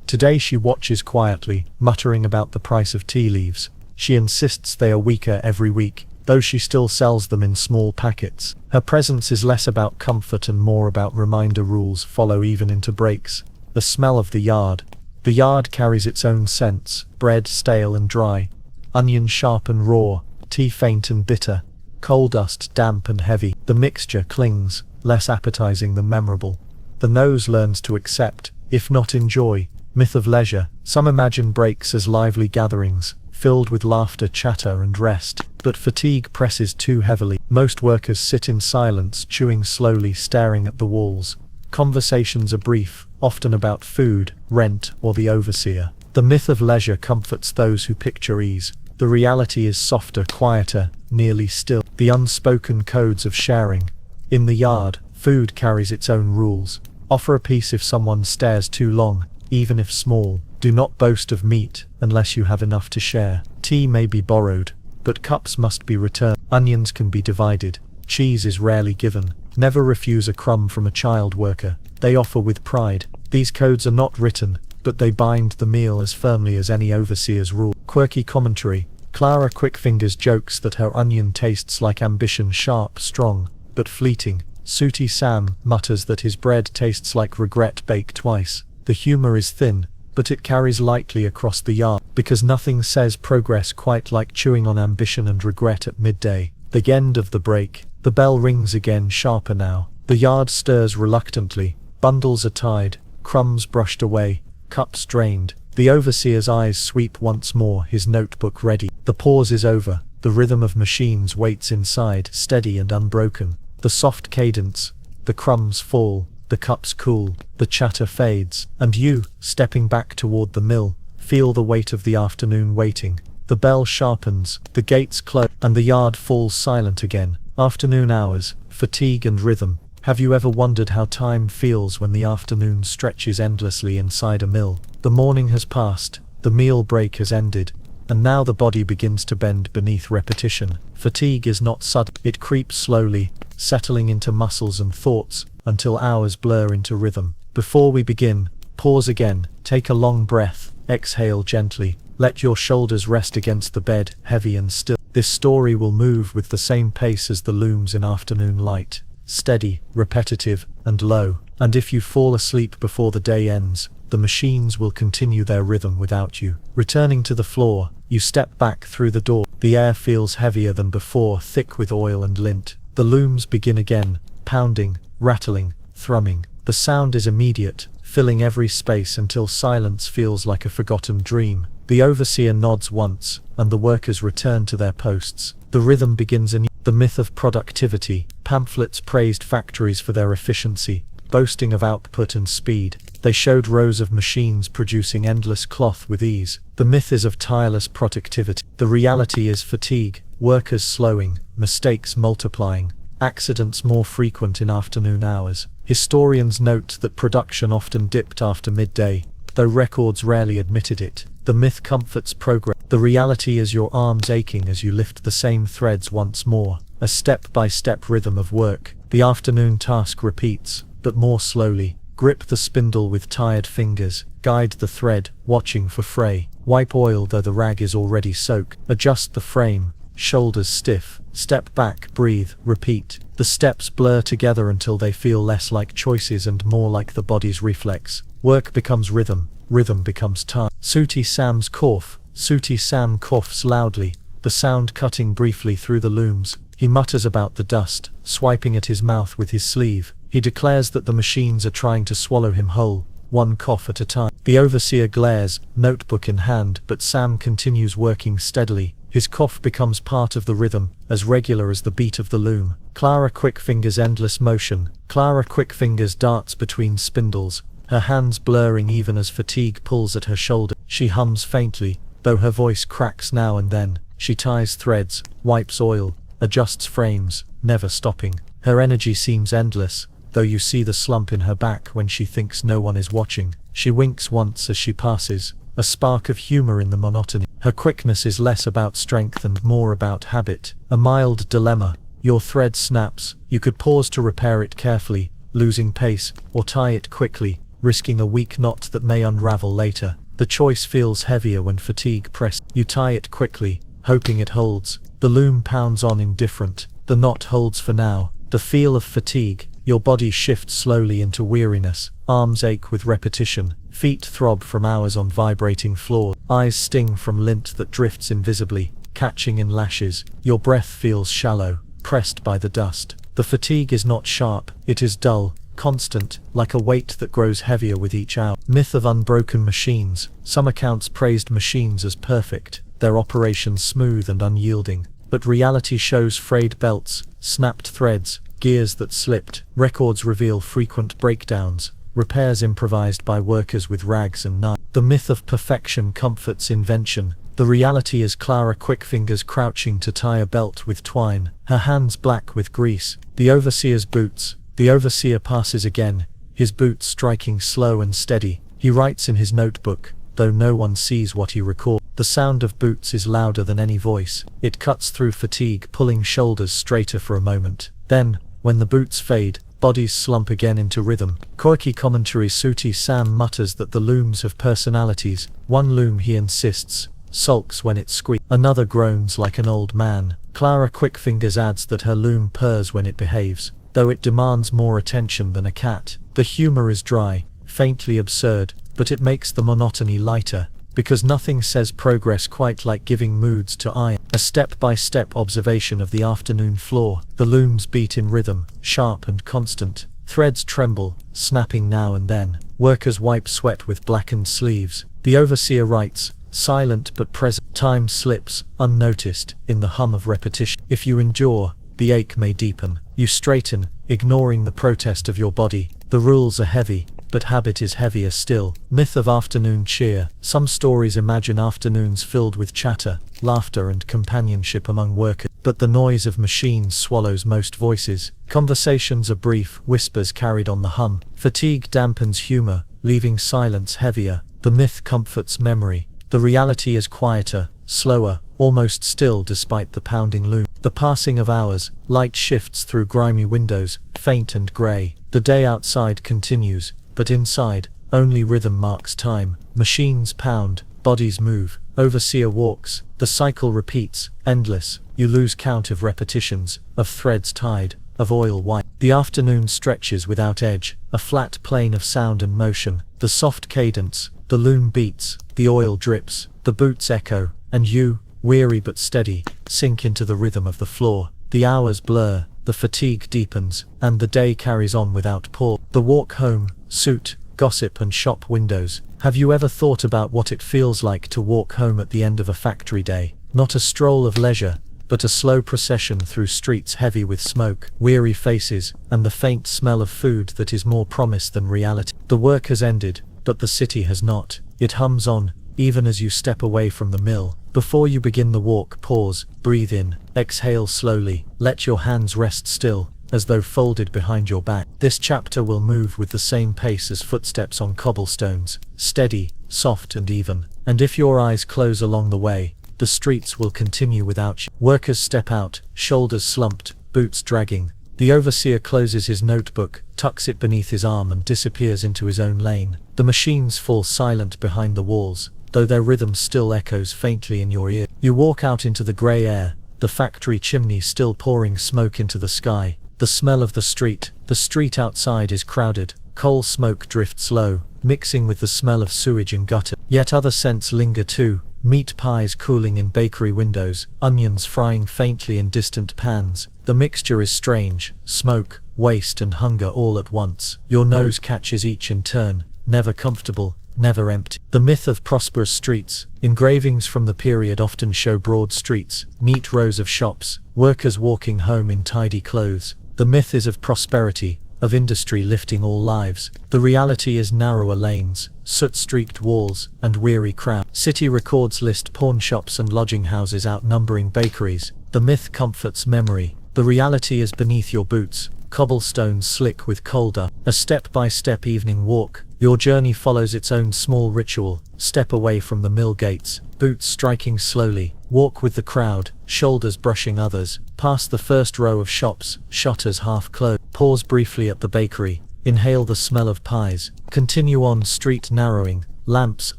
Today she watches quietly, muttering about the price of tea leaves. She insists they are weaker every week, though she still sells them in small packets. Her presence is less about comfort and more about reminder. Rules follow even into breaks. The smell of the yard, The yard carries its own scents: bread stale and dry, onion sharp and raw, tea faint and bitter, coal dust damp and heavy. The mixture clings, less appetizing than memorable. The nose learns to accept, if not enjoy. Myth of leisure. Some imagine breaks as lively gatherings, filled with laughter, chatter and rest. But fatigue presses too heavily. Most workers sit in silence, chewing slowly, staring at the walls. Conversations are brief, often about food, rent, or the overseer. The myth of leisure comforts those who picture ease. The reality is softer, quieter, nearly still. The unspoken codes of sharing. In the yard, food carries its own rules. Offer a piece if someone stares too long, even if small. Do not boast of meat unless you have enough to share. Tea may be borrowed, but cups must be returned. Onions can be divided. Cheese is rarely given. Never refuse a crumb from a child worker. They offer with pride. These codes are not written, but they bind the meal as firmly as any overseer's rule. Quirky commentary. Clara Quickfingers jokes that her onion tastes like ambition, sharp, strong, but fleeting. Sooty Sam mutters that his bread tastes like regret baked twice. The humor is thin, but it carries lightly across the yard, because nothing says progress quite like chewing on ambition and regret at midday. The end of the break. The bell rings again, sharper now. The yard stirs reluctantly. Bundles are tied, crumbs brushed away, cups drained. The overseer's eyes sweep once more, his notebook ready. The pause is over. The rhythm of machines waits inside, steady and unbroken. The soft cadence. The crumbs fall. The cups cool. The chatter fades. And you, stepping back toward the mill, feel the weight of the afternoon waiting. The bell sharpens. The gates close. And the yard falls silent again. Afternoon hours. Fatigue and rhythm. Have you ever wondered how time feels when the afternoon stretches endlessly inside a mill? The morning has passed, the meal break has ended, and now the body begins to bend beneath repetition. Fatigue is not sudden, it creeps slowly, settling into muscles and thoughts, until hours blur into rhythm. Before we begin, pause again, take a long breath, exhale gently, let your shoulders rest against the bed, heavy and still. This story will move with the same pace as the looms in afternoon light. Steady, repetitive, and low. And if you fall asleep before the day ends, the machines will continue their rhythm without you. Returning to the floor, you step back through the door. The air feels heavier than before, thick with oil and lint. The looms begin again, pounding, rattling, thrumming. The sound is immediate, filling every space until silence feels like a forgotten dream. The overseer nods once, and the workers return to their posts. The rhythm begins anew. The myth of productivity. Pamphlets praised factories for their efficiency, boasting of output and speed. They showed rows of machines producing endless cloth with ease. The myth is of tireless productivity. The reality is fatigue, workers slowing, mistakes multiplying, accidents more frequent in afternoon hours. Historians note that production often dipped after midday, though records rarely admitted it. The myth comforts progress. The reality is your arms aching as you lift the same threads once more. A step-by-step rhythm of work. The afternoon task repeats, but more slowly. Grip the spindle with tired fingers. Guide the thread, watching for fray. Wipe oil though the rag is already soaked. Adjust the frame. Shoulders stiff. Step back, breathe, repeat. The steps blur together until they feel less like choices and more like the body's reflex. Work becomes rhythm. Rhythm becomes time. Sooty Sam's cough. Sooty Sam coughs loudly, the sound cutting briefly through the looms. He mutters about the dust, swiping at his mouth with his sleeve. He declares that the machines are trying to swallow him whole, one cough at a time. The overseer glares, notebook in hand, but Sam continues working steadily. His cough becomes part of the rhythm, as regular as the beat of the loom. Clara Quickfingers' endless motion. Clara Quickfingers darts between spindles, her hands blurring even as fatigue pulls at her shoulder. She hums faintly, though her voice cracks now and then. She ties threads, wipes oil, adjusts frames, never stopping. Her energy seems endless, though you see the slump in her back when she thinks no one is watching. She winks once as she passes, a spark of humor in the monotony. Her quickness is less about strength and more about habit. A mild dilemma. Your thread snaps. You could pause to repair it carefully, losing pace, or tie it quickly, risking a weak knot that may unravel later. The choice feels heavier when fatigue presses. You tie it quickly, hoping it holds. The loom pounds on indifferent. The knot holds for now. The feel of fatigue, your body shifts slowly into weariness, arms ache with repetition, feet throb from hours on vibrating floors, eyes sting from lint that drifts invisibly, catching in lashes, your breath feels shallow, pressed by the dust. The fatigue is not sharp, it is dull, constant, like a weight that grows heavier with each hour. Myth of unbroken machines. Some accounts praised machines as perfect, their operations smooth and unyielding, but reality shows frayed belts, snapped threads, gears that slipped. Records reveal frequent breakdowns, repairs improvised by workers with rags and knives. The myth of perfection comforts invention. The reality is Clara Quickfingers crouching to tie a belt with twine, her hands black with grease. The overseer's boots. The overseer passes again, his boots striking slow and steady. He writes in his notebook, though no one sees what he records. The sound of boots is louder than any voice. It cuts through fatigue, pulling shoulders straighter for a moment. Then, when the boots fade, bodies slump again into rhythm. Quirky commentary. Sooty Sam mutters that the looms have personalities. One loom, he insists, sulks when it squeaks. Another groans like an old man. Clara Quickfingers adds that her loom purrs when it behaves, though it demands more attention than a cat. The humor is dry, faintly absurd, but it makes the monotony lighter, because nothing says progress quite like giving moods to iron. A step-by-step observation of the afternoon floor. The looms beat in rhythm, sharp and constant. Threads tremble, snapping now and then. Workers wipe sweat with blackened sleeves. The overseer writes, silent but present. Time slips, unnoticed, in the hum of repetition. If you endure, the ache may deepen. You straighten, ignoring the protest of your body. The rules are heavy, but habit is heavier still. Myth of afternoon cheer. Some stories imagine afternoons filled with chatter, laughter and companionship among workers, but the noise of machines swallows most voices. Conversations are brief, whispers carried on the hum. Fatigue dampens humor, leaving silence heavier. The myth comforts memory. The reality is quieter, slower, almost still despite the pounding loom. The passing of hours, light shifts through grimy windows, faint and grey. The day outside continues, but inside, only rhythm marks time. Machines pound, bodies move, overseer walks. The cycle repeats, endless. You lose count of repetitions, of threads tied, of oil wiped. The afternoon stretches without edge, a flat plane of sound and motion. The soft cadence, the loom beats, the oil drips, the boots echo, and you, weary but steady, sink into the rhythm of the floor. The hours blur, the fatigue deepens, and the day carries on without pause. The walk home, suit, gossip and shop windows. Have you ever thought about what it feels like to walk home at the end of a factory day? Not a stroll of leisure, but a slow procession through streets heavy with smoke, weary faces, and the faint smell of food that is more promise than reality. The work has ended, but the city has not. It hums on, even as you step away from the mill. Before you begin the walk, pause, breathe in, exhale slowly, let your hands rest still, as though folded behind your back. This chapter will move with the same pace as footsteps on cobblestones, steady, soft and even. And if your eyes close along the way, the streets will continue without you. Workers step out, shoulders slumped, boots dragging. The overseer closes his notebook, tucks it beneath his arm and disappears into his own lane. The machines fall silent behind the walls, though their rhythm still echoes faintly in your ear. You walk out into the grey air, the factory chimney still pouring smoke into the sky. The smell of the street outside is crowded. Coal smoke drifts low, mixing with the smell of sewage and gutter. Yet other scents linger too. Meat pies cooling in bakery windows, onions frying faintly in distant pans. The mixture is strange, smoke, waste and hunger all at once. Your nose catches each in turn, never comfortable, never empty. The myth of prosperous streets. Engravings from the period often show broad streets, neat rows of shops, workers walking home in tidy clothes. The myth is of prosperity, of industry lifting all lives. The reality is narrower lanes, soot-streaked walls, and weary crowds. City records list pawn shops and lodging houses outnumbering bakeries. The myth comforts memory. The reality is beneath your boots, cobblestones slick with coal dust. A step-by-step evening walk. Your journey follows its own small ritual. Step away from the mill gates, boots striking slowly. Walk with the crowd, shoulders brushing others. Past the first row of shops, shutters half closed. Pause briefly at the bakery. Inhale the smell of pies. Continue on, street narrowing, lamps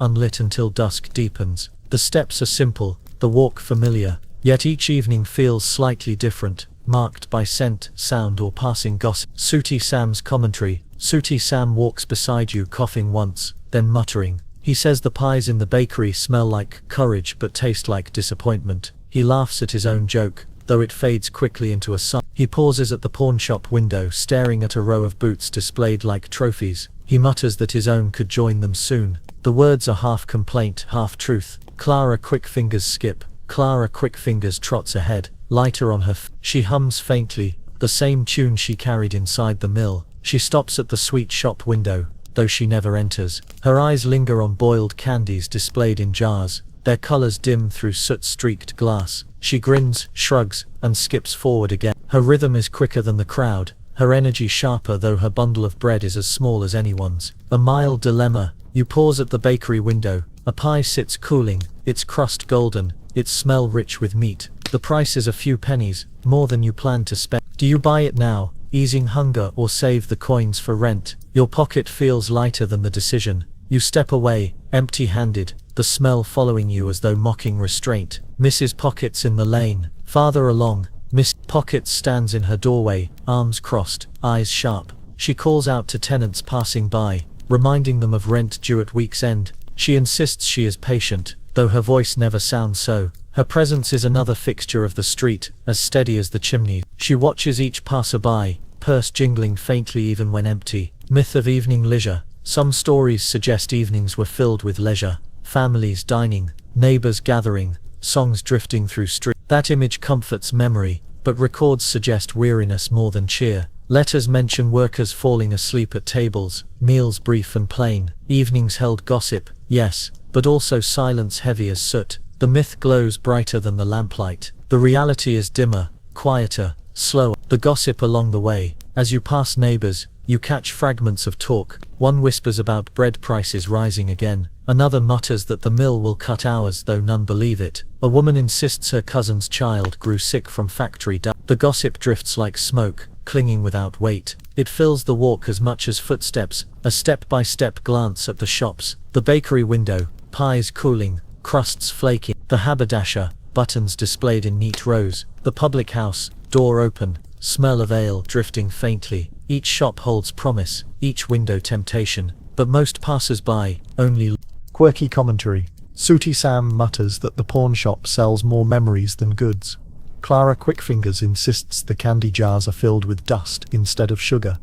unlit until dusk deepens. The steps are simple, the walk familiar, yet each evening feels slightly different. marked by scent, sound or passing gossip. Sooty Sam's commentary. Sooty Sam walks beside you coughing once, then muttering. He says the pies in the bakery smell like courage but taste like disappointment. He laughs at his own joke, though it fades quickly into a sigh. He pauses at the pawn shop window staring at a row of boots displayed like trophies. He mutters that his own could join them soon. The words are half complaint, half truth. Clara Quickfingers skip. Clara Quickfingers trots ahead, lighter on her she hums faintly, the same tune she carried inside the mill. She stops at the sweet shop window, though she never enters. Her eyes linger on boiled candies displayed in jars, their colors dim through soot-streaked glass. She grins, shrugs, and skips forward again. Her rhythm is quicker than the crowd, her energy sharper though her bundle of bread is as small as anyone's. A mild dilemma. You pause at the bakery window. A pie sits cooling, its crust golden, its smell rich with meat. The price is a few pennies, more than you planned to spend. Do you buy it now, easing hunger, or save the coins for rent? Your pocket feels lighter than the decision. You step away, empty-handed, the smell following you as though mocking restraint. Mrs. Pockets in the lane. Farther along, Miss Pockets stands in her doorway, arms crossed, eyes sharp. She calls out to tenants passing by, reminding them of rent due at week's end. She insists she is patient, though her voice never sounds so. Her presence is another fixture of the street, as steady as the chimney. She watches each passer-by, purse jingling faintly even when empty. Myth of evening leisure. Some stories suggest evenings were filled with leisure, families dining, neighbors gathering, songs drifting through streets. That image comforts memory, but records suggest weariness more than cheer. Letters mention workers falling asleep at tables, meals brief and plain. Evenings held gossip, yes, but also silence heavy as soot. The myth glows brighter than the lamplight. The reality is dimmer, quieter, slower. The gossip along the way. As you pass neighbors, you catch fragments of talk. One whispers about bread prices rising again. Another mutters that the mill will cut hours though none believe it. A woman insists her cousin's child grew sick from factory dust. The gossip drifts like smoke, clinging without weight. It fills the walk as much as footsteps, a step-by-step glance at the shops. The bakery window, pies cooling, crusts flaking. The haberdasher, buttons displayed in neat rows. The public house, door open, smell of ale drifting faintly. Each shop holds promise, each window temptation, but most passers-by only. Quirky commentary. Sooty Sam mutters that the pawn shop sells more memories than goods. Clara Quickfingers insists the candy jars are filled with dust instead of sugar.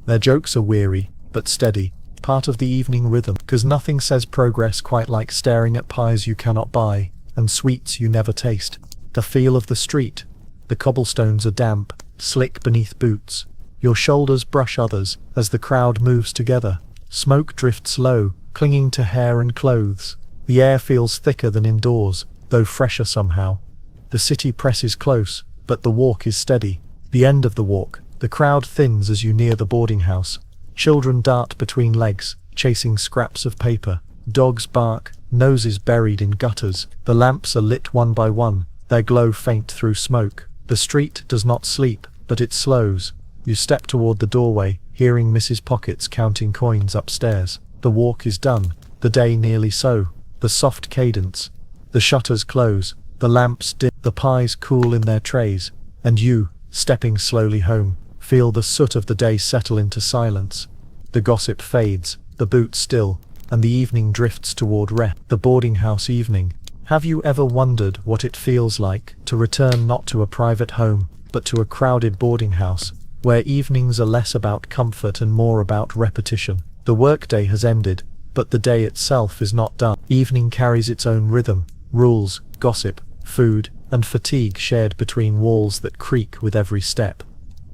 Their jokes are weary, but steady, part of the evening rhythm, 'cause nothing says progress quite like staring at pies you cannot buy, and sweets you never taste. The feel of the street. The cobblestones are damp, slick beneath boots. Your shoulders brush others as the crowd moves together. Smoke drifts low, clinging to hair and clothes. The air feels thicker than indoors, though fresher somehow. The city presses close, but the walk is steady. The end of the walk, the crowd thins as you near the boarding house. Children dart between legs, chasing scraps of paper. Dogs bark, noses buried in gutters. The lamps are lit one by one, their glow faint through smoke. The street does not sleep, but it slows. You step toward the doorway, hearing Mrs. Pockets counting coins upstairs. The walk is done, the day nearly so. The soft cadence. The shutters close, the lamps dim, the pies cool in their trays, and you, stepping slowly home, feel the soot of the day settle into silence. The gossip fades, the boots still, and the evening drifts toward rest. The boarding house evening. Have you ever wondered what it feels like to return not to a private home, but to a crowded boarding house, where evenings are less about comfort and more about repetition? The workday has ended, but the day itself is not done. Evening carries its own rhythm, rules, gossip, food, and fatigue shared between walls that creak with every step.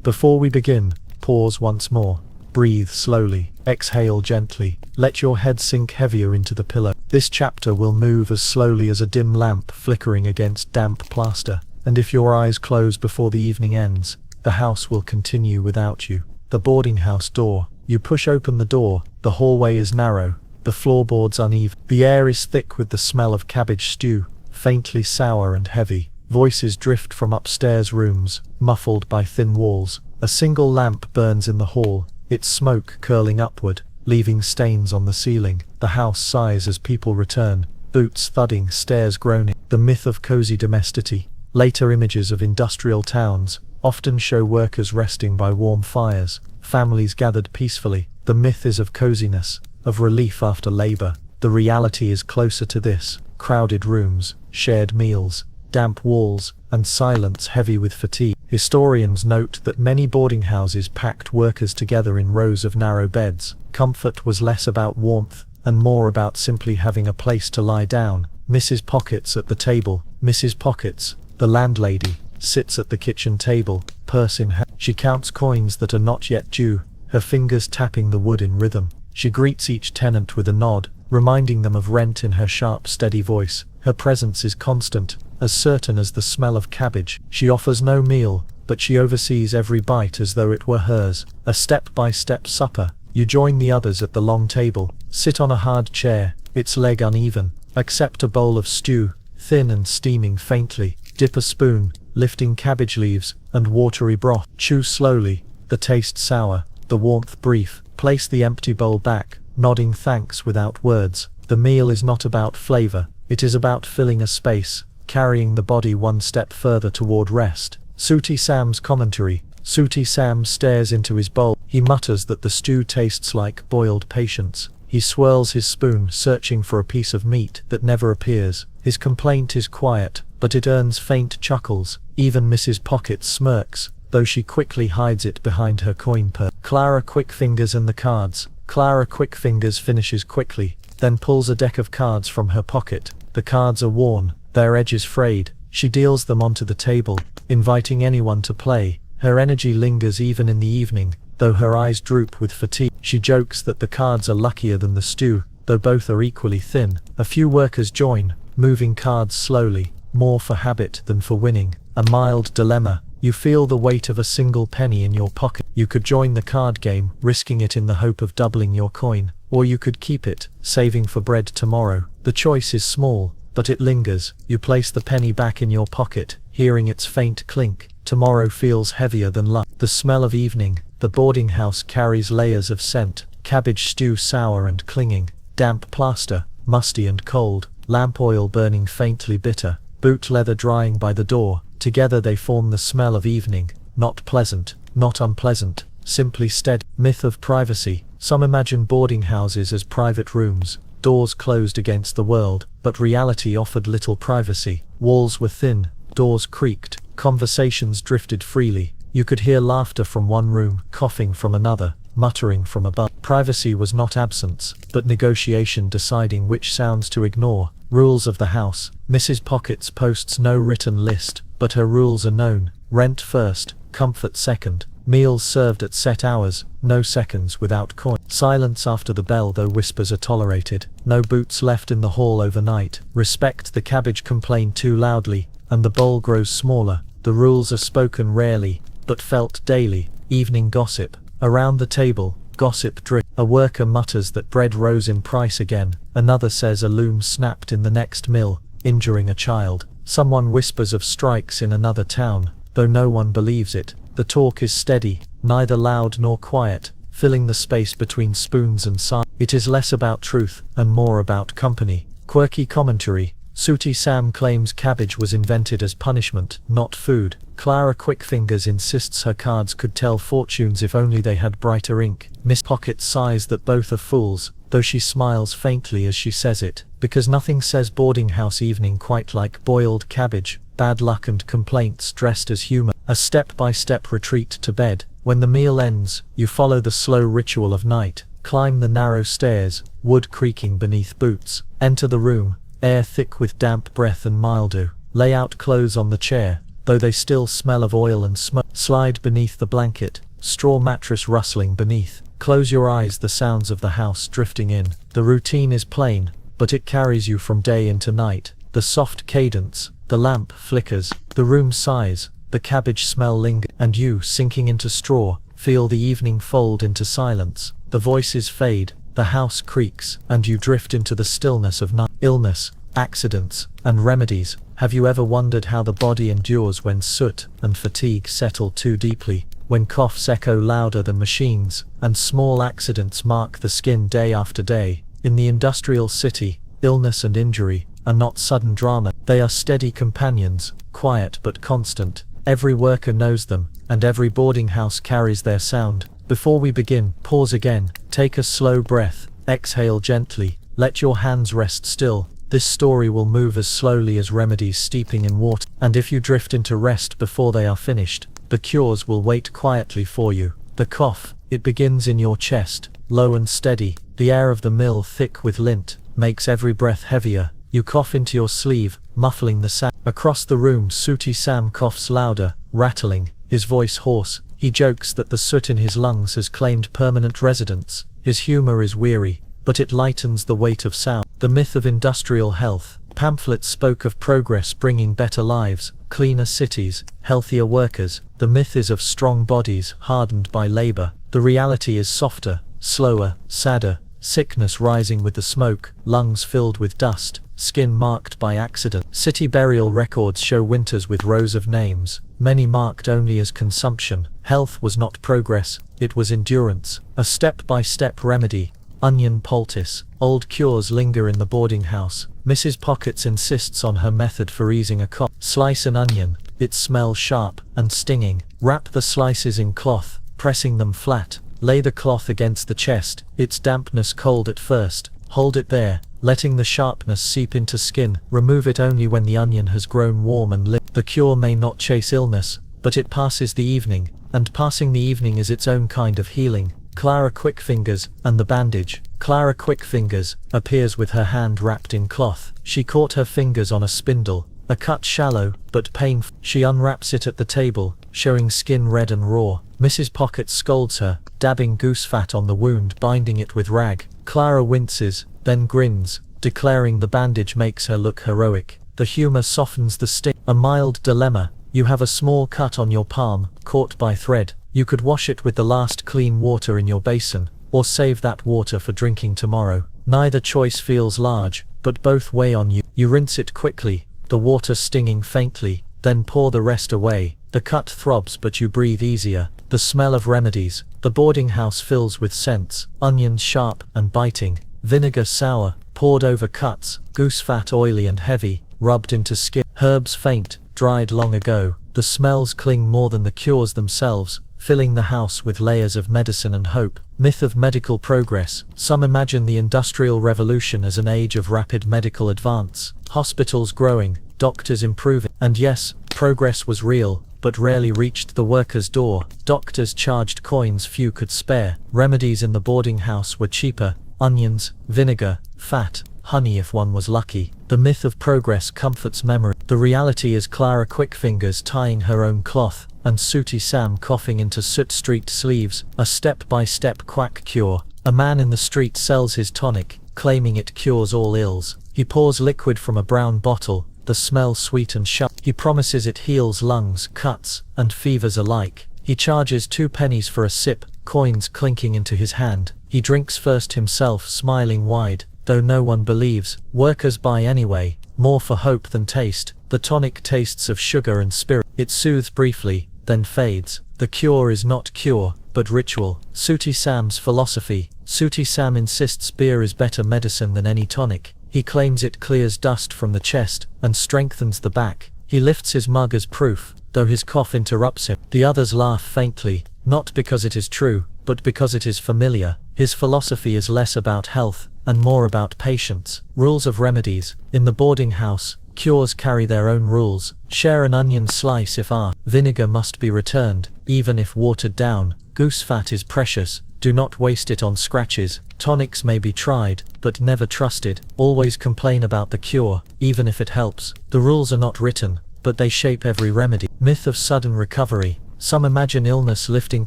Before we begin, pause once more. Breathe slowly, exhale gently, let your head sink heavier into the pillow. This chapter will move as slowly as a dim lamp flickering against damp plaster, and if your eyes close before the evening ends, the house will continue without you. The boarding house door. You push open the door, the hallway is narrow, the floorboards uneven. The air is thick with the smell of cabbage stew, faintly sour and heavy. Voices drift from upstairs rooms, muffled by thin walls. A single lamp burns in the hall, its smoke curling upward, leaving stains on the ceiling. The house sighs as people return, boots thudding, stairs groaning. The myth of cozy domesticity. Later images of industrial towns, often show workers resting by warm fires, families gathered peacefully. The myth is of coziness, of relief after labor. The reality is closer to this: crowded rooms, shared meals, damp walls, and silence heavy with fatigue. Historians note that many boarding houses packed workers together in rows of narrow beds. Comfort was less about warmth, and more about simply having a place to lie down. Mrs. Pockets at the table. Mrs. Pockets, the landlady, sits at the kitchen table, purse in hand. She counts coins that are not yet due, her fingers tapping the wood in rhythm. She greets each tenant with a nod, reminding them of rent in her sharp, steady voice. Her presence is constant, as certain as the smell of cabbage. She offers no meal, but she oversees every bite as though it were hers. A step-by-step supper. You join the others at the long table, sit on a hard chair, its leg uneven, accept a bowl of stew, thin and steaming faintly, dip a spoon, lifting cabbage leaves, and watery broth. Chew slowly, the taste sour, the warmth brief, place the empty bowl back, nodding thanks without words. The meal is not about flavor, it is about filling a space, carrying the body one step further toward rest. Sooty Sam's commentary. Sooty Sam stares into his bowl. He mutters that the stew tastes like boiled patience. He swirls his spoon, searching for a piece of meat that never appears. His complaint is quiet, but it earns faint chuckles. Even Mrs. Pocket smirks, though she quickly hides it behind her coin purse. Clara Quickfingers and the cards. Clara Quickfingers finishes quickly, then pulls a deck of cards from her pocket. The cards are worn, their edges frayed. She deals them onto the table, inviting anyone to play. Her energy lingers even in the evening, though her eyes droop with fatigue. She jokes that the cards are luckier than the stew, though both are equally thin. A few workers join, moving cards slowly, more for habit than for winning. A mild dilemma. You feel the weight of a single penny in your pocket. You could join the card game, risking it in the hope of doubling your coin, or you could keep it, saving for bread tomorrow. The choice is small, but it lingers. You place the penny back in your pocket, hearing its faint clink. Tomorrow feels heavier than luck. The smell of evening. The boarding house carries layers of scent. Cabbage stew sour and clinging. Damp plaster, musty and cold. Lamp oil burning faintly bitter. Boot leather drying by the door. Together they form the smell of evening. Not pleasant, not unpleasant, simply steady. Myth of privacy. Some imagine boarding houses as private rooms, doors closed against the world, but reality offered little privacy. Walls were thin, doors creaked, conversations drifted freely. You could hear laughter from one room, coughing from another, muttering from above. Privacy was not absence, but negotiation, deciding which sounds to ignore. Rules of the house. Mrs. Pockets posts no written list, but her rules are known. Rent first, comfort second. Meals served at set hours, no seconds without coin. Silence after the bell, though whispers are tolerated. No boots left in the hall overnight. Respect the cabbage complain too loudly, and the bowl grows smaller. The rules are spoken rarely, but felt daily. Evening gossip. Around the table, gossip drip. A worker mutters that bread rose in price again. Another says a loom snapped in the next mill, injuring a child. Someone whispers of strikes in another town, though no one believes it. The talk is steady, neither loud nor quiet, filling the space between spoons and silence. It is less about truth, and more about company. Quirky commentary. Sooty Sam claims cabbage was invented as punishment, not food. Clara Quickfingers insists her cards could tell fortunes if only they had brighter ink. Miss Pocket sighs that both are fools, though she smiles faintly as she says it, because nothing says boarding house evening quite like boiled cabbage, bad luck and complaints dressed as humor. A step-by-step retreat to bed. When the meal ends, you follow the slow ritual of night, climb the narrow stairs, wood creaking beneath boots, enter the room, air thick with damp breath and mildew, lay out clothes on the chair, though they still smell of oil and smoke, slide beneath the blanket, straw mattress rustling beneath, close your eyes, the sounds of the house drifting in. The routine is plain, but it carries you from day into night. The soft cadence, the lamp flickers, the room sighs, the cabbage smell lingers, and you, sinking into straw, feel the evening fold into silence. The voices fade, the house creaks, and you drift into the stillness of night. Illness, accidents, and remedies. Have you ever wondered how the body endures when soot and fatigue settle too deeply, when coughs echo louder than machines, and small accidents mark the skin day after day? In the industrial city, illness and injury are not sudden drama, they are steady companions, quiet but constant. Every worker knows them, and every boarding house carries their sound. Before we begin, pause again, take a slow breath, exhale gently, let your hands rest still. This story will move as slowly as remedies steeping in water, and if you drift into rest before they are finished, the cures will wait quietly for you. The cough, it begins in your chest, low and steady, the air of the mill thick with lint, makes every breath heavier. You cough into your sleeve, muffling the sound. Across the room, Sooty Sam coughs louder, rattling, his voice hoarse. He jokes that the soot in his lungs has claimed permanent residence. His humor is weary, but it lightens the weight of sound. The myth of industrial health. Pamphlets spoke of progress bringing better lives, cleaner cities, healthier workers. The myth is of strong bodies hardened by labor. The reality is softer, slower, sadder. Sickness rising with the smoke, lungs filled with dust, skin marked by accident. City burial records show winters with rows of names, many marked only as consumption. Health was not progress, it was endurance. A step-by-step remedy. Onion poultice. Old cures linger in the boarding house. Mrs. Pockets insists on her method for easing a cough. Slice an onion. It smells sharp and stinging. Wrap the slices in cloth, pressing them flat. Lay the cloth against the chest, its dampness cold at first. Hold it there, letting the sharpness seep into skin. Remove it only when the onion has grown warm and limp. The cure may not chase illness, but it passes the evening, and passing the evening is its own kind of healing. Clara Quickfingers, and the bandage. Clara Quickfingers appears with her hand wrapped in cloth. She caught her fingers on a spindle, a cut shallow, but painful. She unwraps it at the table, showing skin red and raw. Mrs. Pocket scolds her, dabbing goose fat on the wound, binding it with rag. Clara winces, then grins, declaring the bandage makes her look heroic. The humor softens the sting. A mild dilemma. You have a small cut on your palm, caught by thread. You could wash it with the last clean water in your basin, or save that water for drinking tomorrow. Neither choice feels large, but both weigh on you. You rinse it quickly, the water stinging faintly, then pour the rest away. The cut throbs but you breathe easier. The smell of remedies. The boarding house fills with scents. Onions sharp and biting. Vinegar sour, poured over cuts. Goose fat oily and heavy, rubbed into skin. Herbs faint, dried long ago. The smells cling more than the cures themselves, filling the house with layers of medicine and hope. Myth of medical progress. Some imagine the Industrial Revolution as an age of rapid medical advance. Hospitals growing, doctors improving. And yes, progress was real, but rarely reached the worker's door. Doctors charged coins few could spare. Remedies in the boarding house were cheaper. Onions, vinegar, fat, honey if one was lucky. The myth of progress comforts memory. The reality is Clara Quickfingers tying her own cloth, and Sooty Sam coughing into soot-streaked sleeves. A step-by-step quack cure. A man in the street sells his tonic, claiming it cures all ills. He pours liquid from a brown bottle, the smell sweet and sharp. He promises it heals lungs, cuts, and fevers alike. He charges 2 pennies for a sip, coins clinking into his hand. He drinks first himself, smiling wide, though no one believes. Workers buy anyway, more for hope than taste. The tonic tastes of sugar and spirit. It soothes briefly, then fades. The cure is not cure, but ritual. Sooty Sam's philosophy. Sooty Sam insists beer is better medicine than any tonic. He claims it clears dust from the chest, and strengthens the back. He lifts his mug as proof, though his cough interrupts him. The others laugh faintly, not because it is true, but because it is familiar. His philosophy is less about health, and more about patience. Rules of remedies. In the boarding house, cures carry their own rules. Share an onion slice if asked. Vinegar must be returned, even if watered down. Goose fat is precious. Do not waste it on scratches. Tonics may be tried, but never trusted. Always complain about the cure, even if it helps. The rules are not written, but they shape every remedy. Myth of sudden recovery. Some imagine illness lifting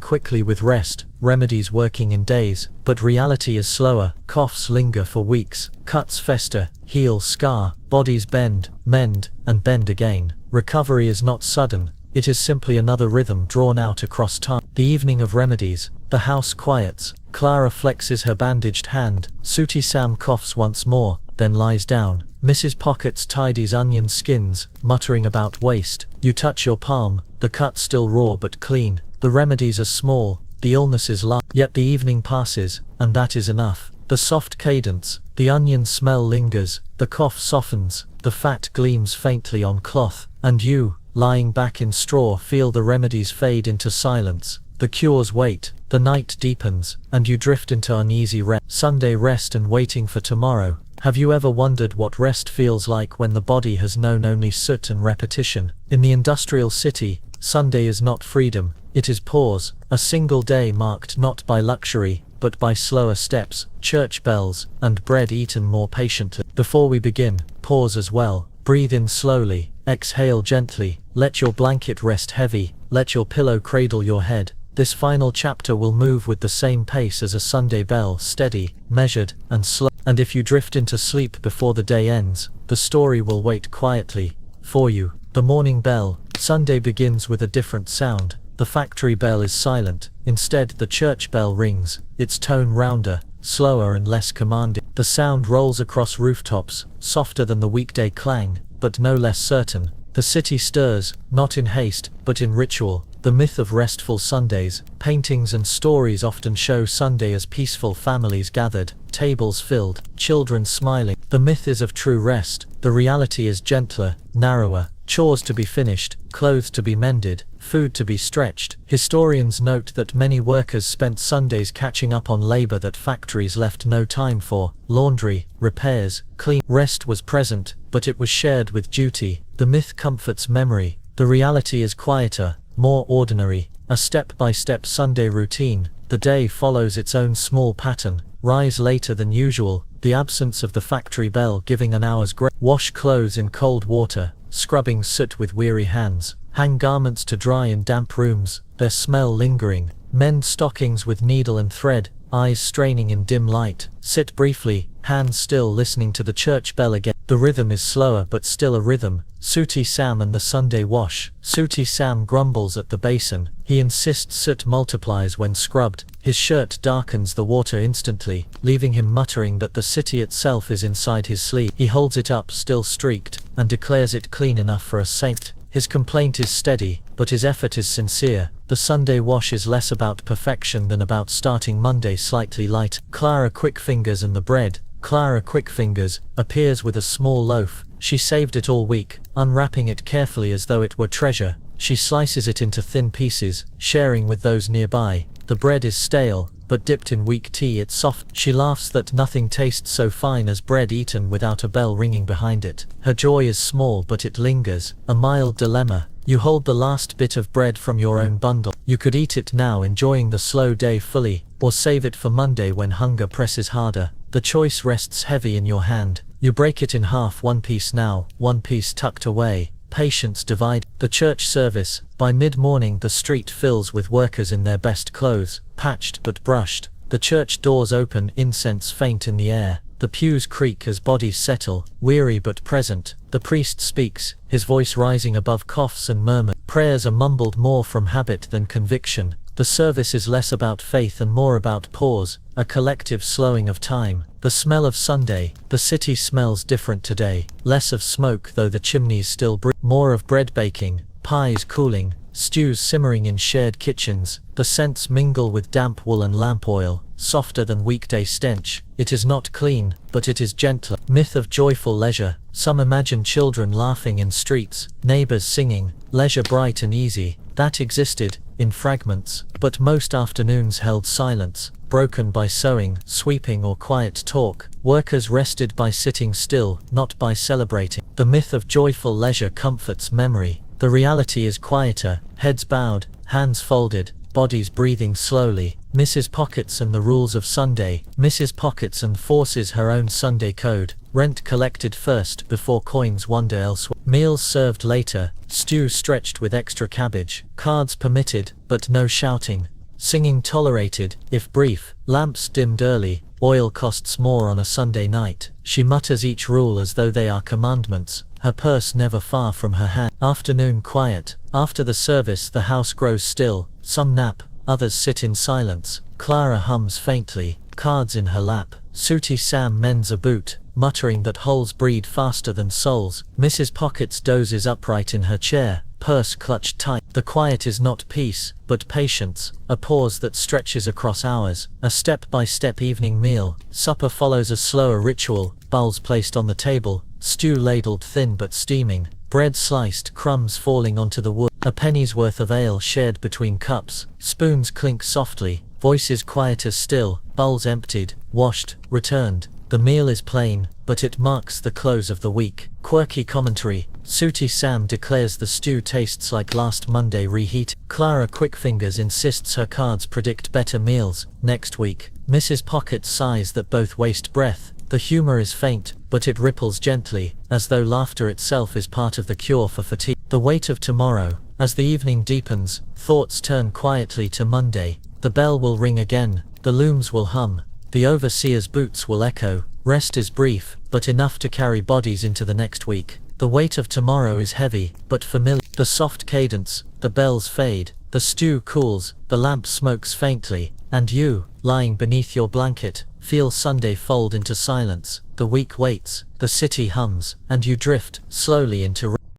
quickly with rest, remedies working in days, but reality is slower. Coughs linger for weeks, cuts fester, heal, scar, bodies bend, mend, and bend again. Recovery is not sudden, it is simply another rhythm drawn out across time. The evening of remedies. The house quiets. Clara flexes her bandaged hand. Sooty Sam coughs once more, then lies down. Mrs. Pockets tidies onion skins, muttering about waste. You touch your palm, the cut still raw but clean. The remedies are small, the illness is light. Yet the evening passes, and that is enough. The soft cadence, the onion smell lingers, the cough softens, the fat gleams faintly on cloth, and you, lying back in straw, feel the remedies fade into silence. The cures wait, the night deepens, and you drift into uneasy rest. Sunday rest and waiting for tomorrow. Have you ever wondered what rest feels like when the body has known only soot and repetition? In the industrial city, Sunday is not freedom, it is pause, a single day marked not by luxury, but by slower steps, church bells, and bread eaten more patiently. Before we begin, pause as well. Breathe in slowly, exhale gently, let your blanket rest heavy, let your pillow cradle your head. This final chapter will move with the same pace as a Sunday bell, steady, measured, and slow. And if you drift into sleep before the day ends, the story will wait quietly for you. The morning bell. Sunday begins with a different sound. The factory bell is silent. Instead, the church bell rings, its tone rounder, slower and less commanding. The sound rolls across rooftops, softer than the weekday clang, but no less certain. The city stirs, not in haste, but in ritual. The myth of restful Sundays. Paintings and stories often show Sunday as peaceful, families gathered, tables filled, children smiling. The myth is of true rest. The reality is gentler, narrower. Chores to be finished, clothes to be mended, food to be stretched. Historians note that many workers spent Sundays catching up on labor that factories left no time for. Laundry, repairs, clean. Rest was present, but it was shared with duty. The myth comforts memory. The reality is quieter, more ordinary. A step-by-step Sunday routine. The day follows its own small pattern. Rise later than usual, the absence of the factory bell giving an hour's grace. Wash clothes in cold water, scrubbing soot with weary hands. Hang garments to dry in damp rooms, their smell lingering. Mend stockings with needle and thread, eyes straining in dim light. Sit briefly, hands still, listening to the church bell again. The rhythm is slower but still a rhythm. Sooty Sam and the Sunday wash. Sooty Sam grumbles at the basin. He insists soot multiplies when scrubbed. His shirt darkens the water instantly, leaving him muttering that the city itself is inside his sleeve. He holds it up, still streaked, and declares it clean enough for a saint. His complaint is steady, but his effort is sincere. The Sunday wash is less about perfection than about starting Monday slightly light. Clara Quickfingers and the bread. Clara Quickfingers appears with a small loaf. She saved it all week, unwrapping it carefully as though it were treasure. She slices it into thin pieces, sharing with those nearby. The bread is stale, but dipped in weak tea it's soft. She laughs that nothing tastes so fine as bread eaten without a bell ringing behind it. Her joy is small but it lingers, a mild dilemma. You hold the last bit of bread from your own bundle. You could eat it now, enjoying the slow day fully, or save it for Monday when hunger presses harder. The choice rests heavy in your hand. You break it in half, one piece now, one piece tucked away. Patience divide. The church service. By mid-morning the street fills with workers in their best clothes, patched but brushed. The church doors open, incense faint in the air. The pews creak as bodies settle, weary but present. The priest speaks, his voice rising above coughs and murmurs. Prayers are mumbled more from habit than conviction. The service is less about faith and more about pause, a collective slowing of time. The smell of Sunday. The city smells different today. Less of smoke, though the chimneys still breathe. More of bread baking, pies cooling, stews simmering in shared kitchens. The scents mingle with damp wool and lamp oil, softer than weekday stench. It is not clean, but it is gentler. Myth of joyful leisure. Some imagine children laughing in streets, neighbors singing, leisure bright and easy. That existed, in fragments, but most afternoons held silence, broken by sewing, sweeping or quiet talk. Workers rested by sitting still, not by celebrating. The myth of joyful leisure comforts memory. The reality is quieter, heads bowed, hands folded, bodies breathing slowly. Mrs. Pockets and the rules of Sunday. Mrs. Pockets enforces her own Sunday code. Rent collected first before coins wander elsewhere. Meals served later. Stew stretched with extra cabbage. Cards permitted, but no shouting. Singing tolerated, if brief. Lamps dimmed early. Oil costs more on a Sunday night. She mutters each rule as though they are commandments, her purse never far from her hand. Afternoon quiet. After the service the house grows still. Some nap, others sit in silence. Clara hums faintly, cards in her lap. Sooty Sam mends a boot, muttering that holes breed faster than souls. Mrs. Pockets dozes upright in her chair, purse clutched tight. The quiet is not peace, but patience, a pause that stretches across hours. A step-by-step evening meal. Supper follows a slower ritual, bowls placed on the table, stew ladled thin but steaming. Bread sliced, crumbs falling onto the wood. A penny's worth of ale shared between cups. Spoons clink softly, voices quiet as still, bowls emptied, washed, returned. The meal is plain, but it marks the close of the week. Quirky commentary. Sooty Sam declares the stew tastes like last Monday reheat. Clara Quickfingers insists her cards predict better meals next week. Mrs. Pocket sighs that both waste breath. The humor is faint, but it ripples gently, as though laughter itself is part of the cure for fatigue. The weight of tomorrow. As the evening deepens, thoughts turn quietly to Monday. The bell will ring again, the looms will hum, the overseer's boots will echo. Rest is brief, but enough to carry bodies into the next week. The weight of tomorrow is heavy, but familiar. The soft cadence, the bells fade, the stew cools, the lamp smokes faintly, and you, lying beneath your blanket, feel Sunday fold into silence. The week waits, the city hums, and you drift slowly into